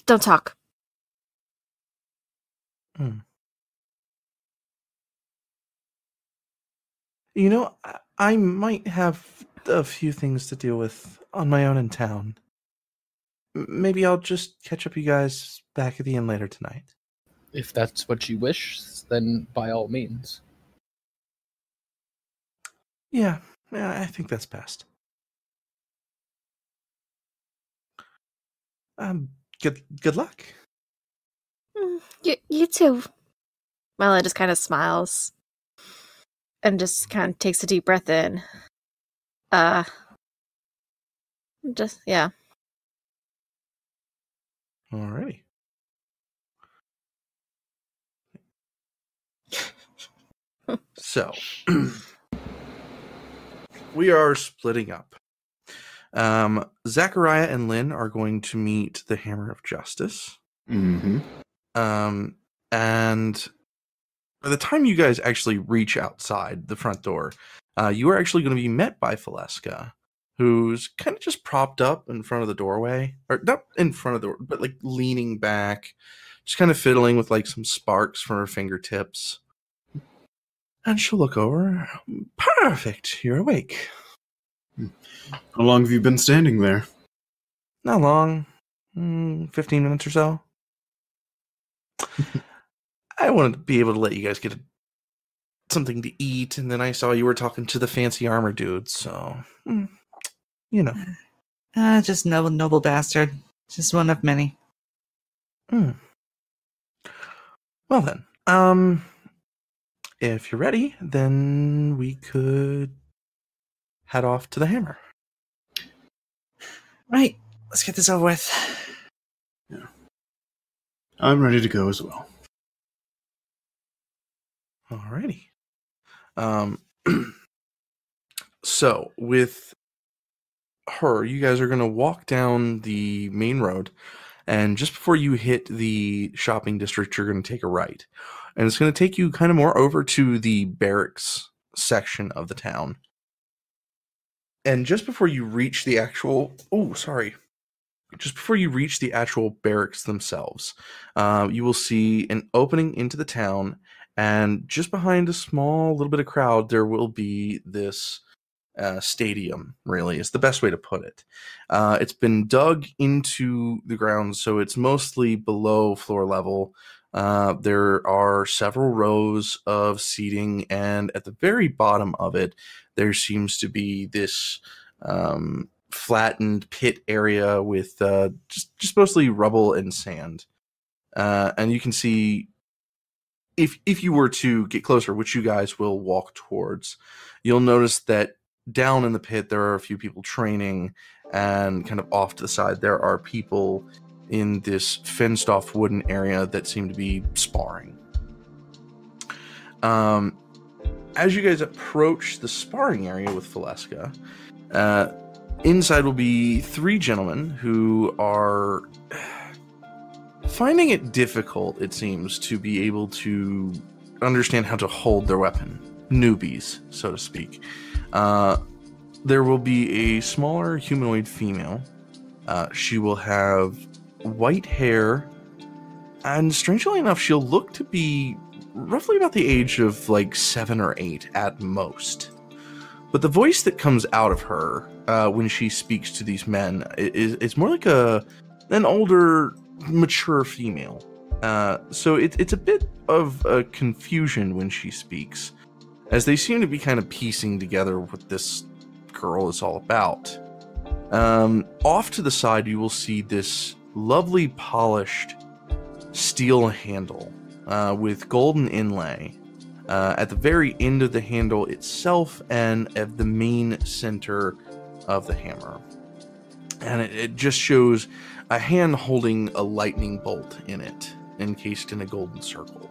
Speaker 2: don't talk.
Speaker 1: I might have a few things to deal with on my own in town. Maybe I'll just catch up you guys back at the inn later tonight.
Speaker 4: If that's what you wish, then by all means.
Speaker 1: Yeah, I think that's best. Good luck.
Speaker 2: You too. Mila just kind of smiles and just kind of takes a deep breath in. Yeah.
Speaker 1: Alrighty. So, we are splitting up. Zachariah and Lynn are going to meet the Hammer of Justice.
Speaker 3: Mm-hmm.
Speaker 1: And by the time you guys actually reach outside the front door, you are actually going to be met by Valeska, who's kind of just propped up in front of the doorway. Or not in front of the door, but like leaning back, just kind of fiddling with like some sparks from her fingertips. And she'll look over. Perfect, you're awake.
Speaker 3: How long have you been standing there?
Speaker 1: Not long. 15 minutes or so. I wanted to be able to let you guys get something to eat, and then I saw you were talking to the fancy armor dudes, so, you know.
Speaker 6: Just noble bastard. Just one of many.
Speaker 1: Well then, if you're ready, then we could head off to the hammer.
Speaker 6: Right, let's get this over with.
Speaker 3: Yeah. I'm ready to go as well.
Speaker 1: Alrighty. So with her, you guys are going to walk down the main road, and just before you hit the shopping district, you're going to take a right. And it's going to take you kind of more over to the barracks section of the town. And just before you reach the actual... Just before you reach the actual barracks themselves, you will see an opening into the town, and just behind a small little bit of crowd, there will be this stadium, really, is the best way to put it. It's been dug into the ground, so it's mostly below floor level. There are several rows of seating, and at the very bottom of it, there seems to be this flattened pit area with just mostly rubble and sand. And you can see, if you were to get closer, which you guys will walk towards, you'll notice that down in the pit there are a few people training, and kind of off to the side there are people in this fenced off wooden area that seem to be sparring. As you guys approach the sparring area with Valeska, inside will be three gentlemen who are finding it difficult, it seems, to be able to understand how to hold their weapon. Newbies, so to speak. There will be a smaller humanoid female. She will have white hair, and strangely enough, she'll look to be roughly about the age of like 7 or 8 at most. But the voice that comes out of her when she speaks to these men is more like an older, mature female. So it's a bit of a confusion when she speaks, as they seem to be kind of piecing together what this girl is all about. Off to the side, you will see this lovely polished steel handle with golden inlay at the very end of the handle itself and at the main center of the hammer. And it just shows a hand holding a lightning bolt in it, encased in a golden circle.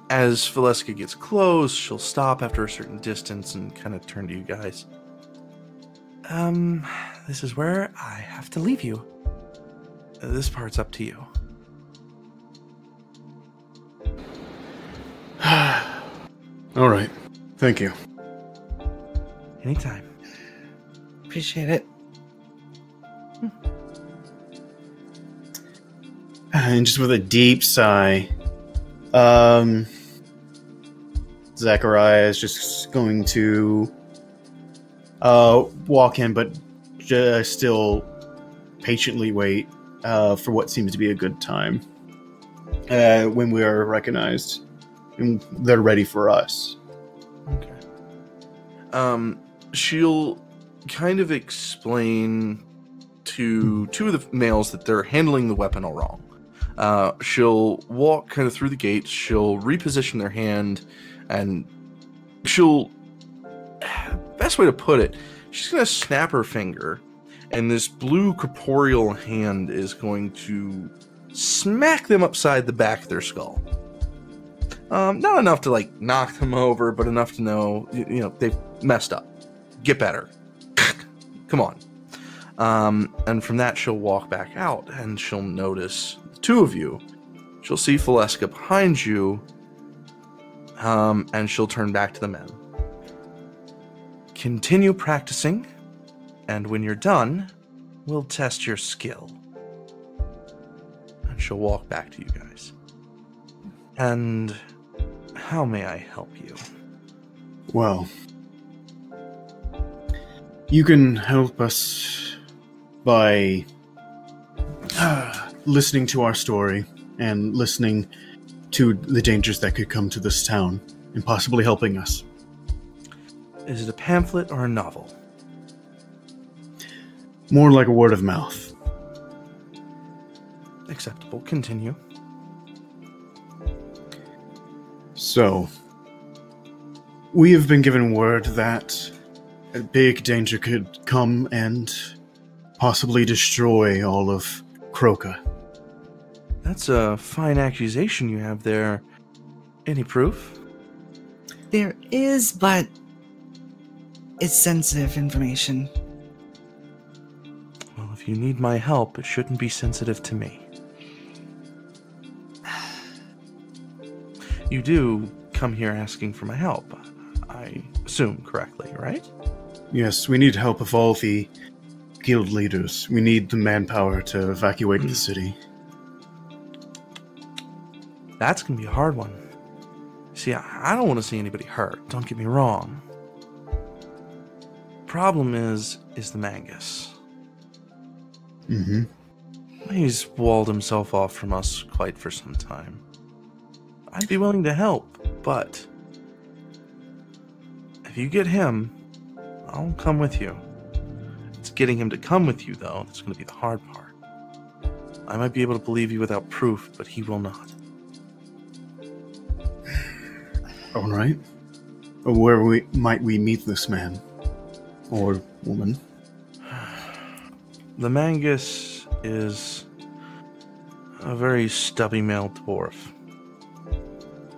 Speaker 1: As Valeska gets close, she'll stop after a certain distance and kind of turn to you guys. This is where I have to leave you. This part's up to you.
Speaker 3: All right. Thank you.
Speaker 1: Anytime.
Speaker 6: Appreciate it.
Speaker 3: And just with a deep sigh, Zachariah is just going to walk in, but just still patiently wait for what seems to be a good time when we are recognized and they're ready for us.
Speaker 1: Okay. She'll kind of explain to two of the males that they're handling the weapon all wrong. She'll walk kind of through the gates, she'll reposition their hand, and she'll... Best way to put it, she's going to snap her finger, and this blue corporeal hand is going to smack them upside the back of their skull. Not enough to, like, knock them over, but enough to know, you know, they've messed up. Get better. Come on. And from that, she'll walk back out, and she'll notice the two of you. She'll see Valeska behind you, and she'll turn back to the men. Continue practicing, and when you're done, we'll test your skill. And she'll walk back to you guys. And how may I help you?
Speaker 3: Well, you can help us by listening to our story and listening to the dangers that could come to this town and possibly helping us.
Speaker 1: Is it a pamphlet or a novel?
Speaker 3: More like a word of mouth.
Speaker 1: Acceptable. Continue.
Speaker 3: So, we have been given word that a big danger could come and possibly destroy all of Croca.
Speaker 1: That's a fine accusation you have there. Any proof?
Speaker 6: There is, but it's sensitive information.
Speaker 1: Well, if you need my help, it shouldn't be sensitive to me. You do come here asking for my help, I assume correctly, right?
Speaker 3: Yes, we need help of all the guild leaders. We need the manpower to evacuate the city.
Speaker 1: That's going to be a hard one. See, I don't want to see anybody hurt, don't get me wrong. Problem is the Mangus.
Speaker 3: Mm-hmm.
Speaker 1: He's walled himself off from us quite for some time. I'd be willing to help, but if you get him, I'll come with you. It's getting him to come with you, though, that's going to be the hard part. I might be able to believe you without proof, but he will not.
Speaker 3: All right. Where might we meet this man? Or woman?
Speaker 1: The Mangus is a very stubby male dwarf.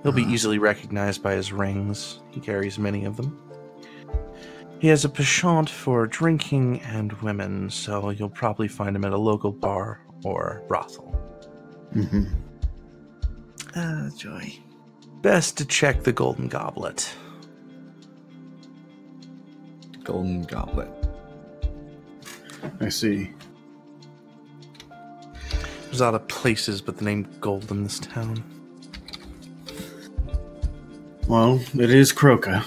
Speaker 1: He'll be easily recognized by his rings. He carries many of them. He has a penchant for drinking and women, so you'll probably find him at a local bar or brothel.
Speaker 3: Mm-hmm.
Speaker 6: Joy.
Speaker 1: Best to check the Golden Goblet.
Speaker 5: Golden Goblet.
Speaker 3: I see.
Speaker 1: There's a lot of places but the name Gold in this town.
Speaker 3: Well, it is Croca.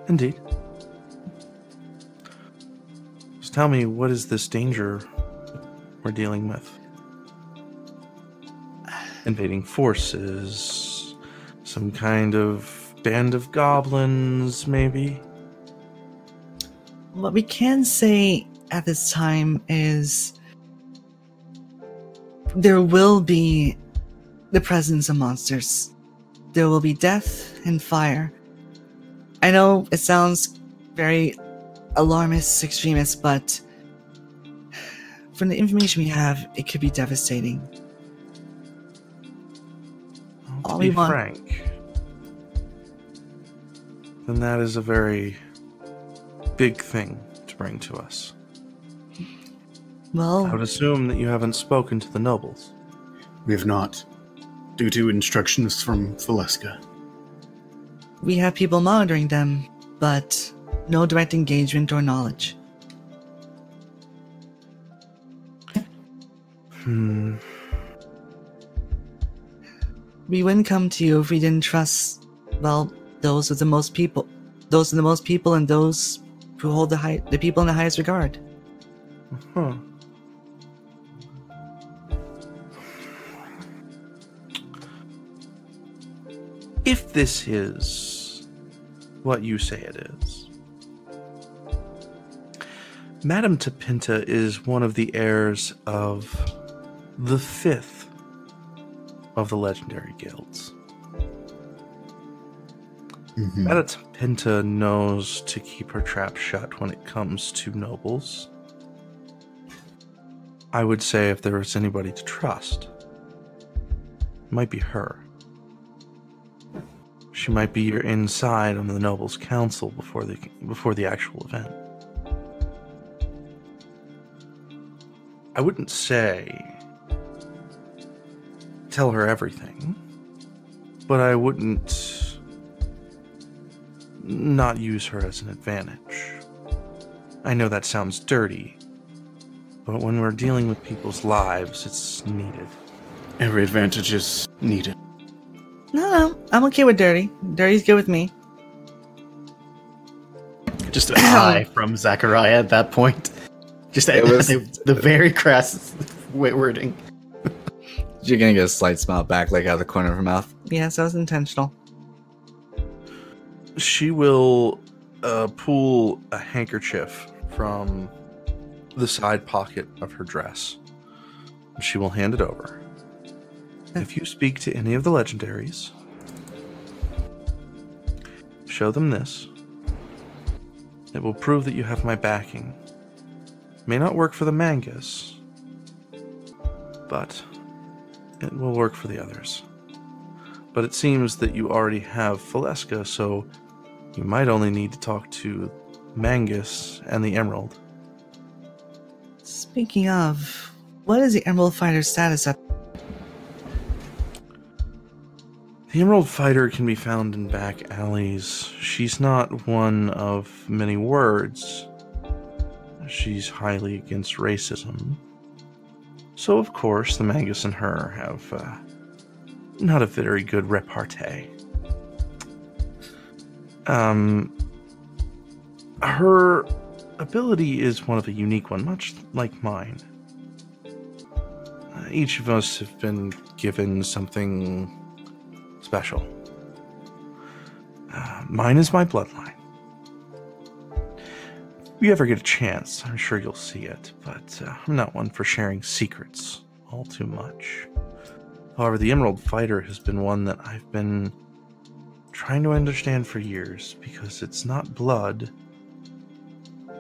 Speaker 1: Indeed. Just tell me, what is this danger we're dealing with? Invading forces? Some kind of band of goblins, maybe?
Speaker 6: What we can say at this time is there will be the presence of monsters. There will be death and fire. I know it sounds very alarmist, extremist, but from the information we have, it could be devastating.
Speaker 1: To be frank, then that is a very big thing to bring to us.
Speaker 6: Well,
Speaker 1: I would assume that you haven't spoken to the nobles.
Speaker 3: We have not, due to instructions from Valeska.
Speaker 6: we have people monitoring them, but no direct engagement or knowledge. We wouldn't come to you if we didn't trust, well, those with the most people. Those are the most people and those who hold the people in the highest regard.
Speaker 1: Huh. If this is what you say it is, Madame Tapinta is one of the heirs of the fifth of the legendary guilds.
Speaker 3: Mm-hmm.
Speaker 1: Madame Tapinta knows to keep her trap shut when it comes to nobles. I would say if there was anybody to trust, it might be her. She might be your inside on the nobles' council before the actual event. I wouldn't say tell her everything, but I wouldn't not use her as an advantage. I know that sounds dirty, But when we're dealing with people's lives, it's needed.
Speaker 3: Every advantage is needed.
Speaker 6: No, I'm okay with dirty. Dirty's good with me.
Speaker 3: Just an eye from Zachariah at that point. Just the very crass wording.
Speaker 5: You're gonna get a slight smile back, like out of the corner of her mouth.
Speaker 6: Yes, that was intentional.
Speaker 1: She will pull a handkerchief from the side pocket of her dress. She will hand it over. If you speak to any of the legendaries, show them this. It will prove that you have my backing. May not work for the mangas, but it will work for the others. But it seems that you already have Valeska, so you might only need to talk to Mangus and the Emerald.
Speaker 6: Speaking of, what is the Emerald Fighter's status at?
Speaker 1: The Emerald Fighter can be found in back alleys. She's not one of many words. She's highly against racism. So, of course, the Mangus and her have not a very good repartee. Her ability is one of a unique one, much like mine. Each of us have been given something special. Mine is my bloodline. If you ever get a chance, I'm sure you'll see it, but I'm not one for sharing secrets all too much. However, the Emerald Fighter has been one that I've been trying to understand for years, because it's not blood,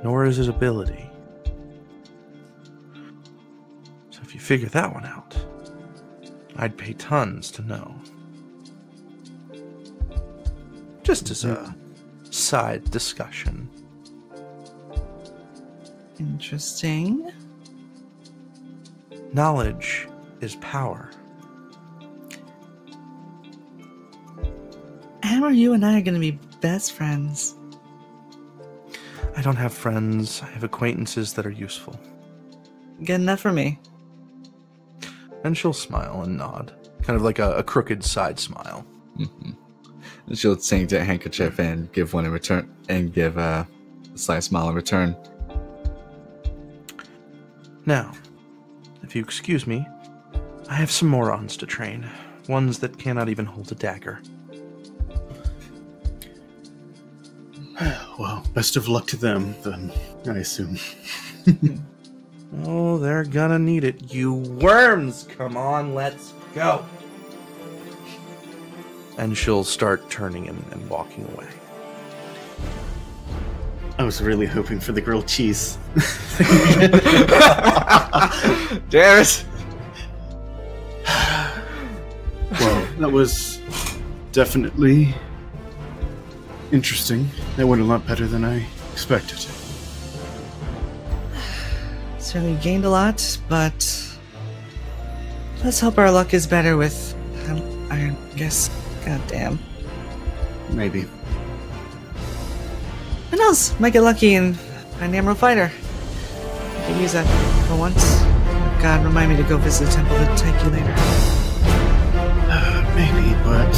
Speaker 1: nor is it ability. So if you figure that one out, I'd pay tons to know. Just as a side discussion.
Speaker 6: Interesting.
Speaker 1: Knowledge is power.
Speaker 6: Hammer, you and I are going to be best friends.
Speaker 1: I don't have friends. I have acquaintances that are useful.
Speaker 6: Good enough for me.
Speaker 1: And she'll smile and nod. Kind of like a crooked side smile.
Speaker 5: Mm-hmm. She'll sing to a handkerchief and give one in return, and give a slight smile in return.
Speaker 1: Now, if you excuse me, I have some morons to train. Ones that cannot even hold a dagger.
Speaker 3: Well, best of luck to them, then, I assume.
Speaker 1: Oh, they're gonna need it. You worms! Come on, let's go! And she'll start turning and walking away.
Speaker 3: I was really hoping for the grilled cheese.
Speaker 5: Damn it!
Speaker 3: Well, that was definitely interesting. That went a lot better than I expected.
Speaker 6: Certainly gained a lot, but let's hope our luck is better with iron. Guess. God damn.
Speaker 3: Maybe.
Speaker 6: Who knows? Might get lucky and find the Emerald Fighter. I could use that for once. God, remind me to go visit the temple to take you later.
Speaker 3: Maybe, but...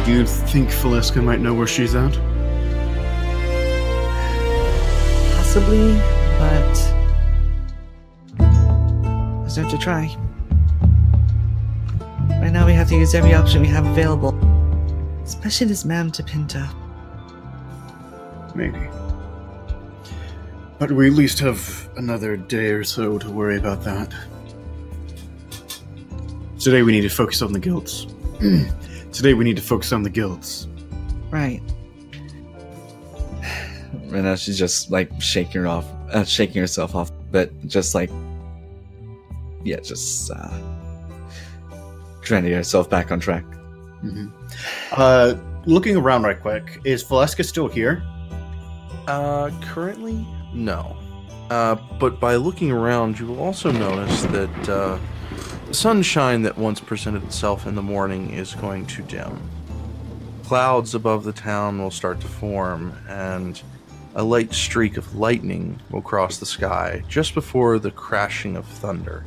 Speaker 3: Do you think Valeska might know where she's at?
Speaker 6: Possibly, but... let's have to try. Right now we have to use every option we have available. Especially this Madame Tapinta.
Speaker 3: Maybe. But we at least have another day or so to worry about that. Today we need to focus on the guilds. Today we need to focus on the guilds.
Speaker 6: Right.
Speaker 5: Right now she's just like shaking herself off, but just like, yeah, just trying to get herself back on track.
Speaker 3: Mm-hmm. Looking around right quick, is Valeska still here?
Speaker 1: Currently, no. But by looking around, you will also notice that the sunshine that once presented itself in the morning is going to dim. Clouds above the town will start to form, and a light streak of lightning will cross the sky just before the crashing of thunder.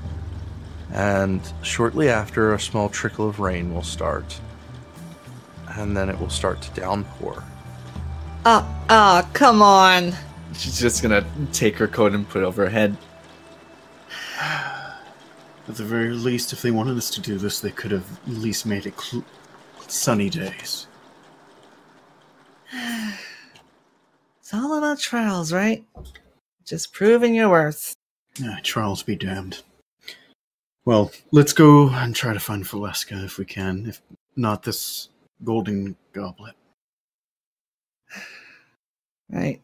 Speaker 1: And shortly after, a small trickle of rain will start. And then it will start to downpour.
Speaker 6: Come on.
Speaker 5: She's just gonna take her coat and put it over her head.
Speaker 3: At the very least, if they wanted us to do this, they could have at least made it sunny days.
Speaker 6: It's all about trials, right? Just proving your worth.
Speaker 3: Trials be damned. Well, let's go and try to find Valeska if we can. If not, this golden goblet.
Speaker 6: Right.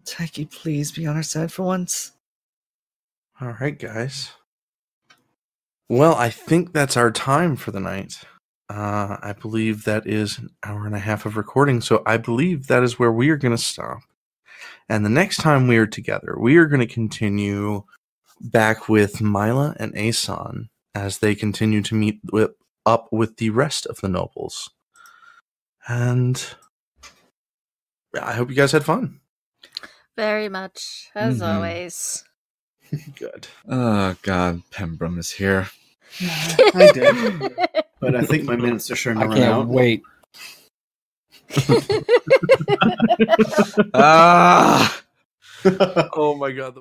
Speaker 6: Taiki, please be on our side for once.
Speaker 1: All right, guys. Well, I think that's our time for the night. I believe that is an hour and a half of recording, so I believe that is where we are going to stop. And the next time we are together, we are going to continue back with Mila and Aeson as they continue to meet up with the rest of the nobles. And I hope you guys had fun.
Speaker 2: Very much, as always.
Speaker 1: Good.
Speaker 5: Oh god, Pembrum is here.
Speaker 3: I did. But I think my minutes are starting to run out.
Speaker 4: I can't wait.
Speaker 5: Ah!
Speaker 1: Oh my god.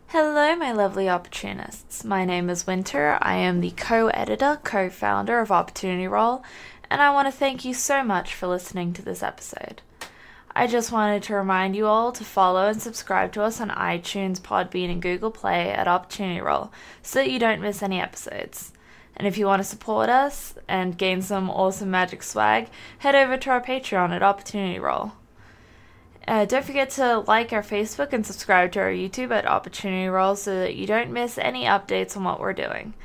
Speaker 7: Hello, my lovely opportunists. My name is Winter. I am the co-editor, co-founder of Opportunity Roll, and I want to thank you so much for listening to this episode. I just wanted to remind you all to follow and subscribe to us on iTunes, Podbean, and Google Play at Opportunity Roll so that you don't miss any episodes. And if you want to support us and gain some awesome magic swag, head over to our Patreon at Opportunity Roll. Don't forget to like our Facebook and subscribe to our YouTube at Opportunity Roll so that you don't miss any updates on what we're doing.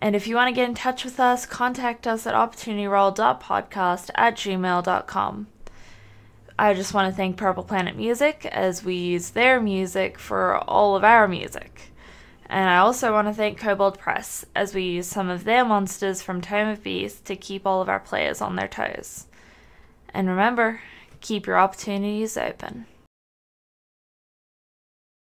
Speaker 7: And if you want to get in touch with us, contact us at opportunityroll.podcast@gmail.com. I just want to thank Purple Planet Music as we use their music for all of our music. And I also want to thank Kobold Press as we use some of their monsters from Tome of Beasts to keep all of our players on their toes. And remember, keep your opportunities open.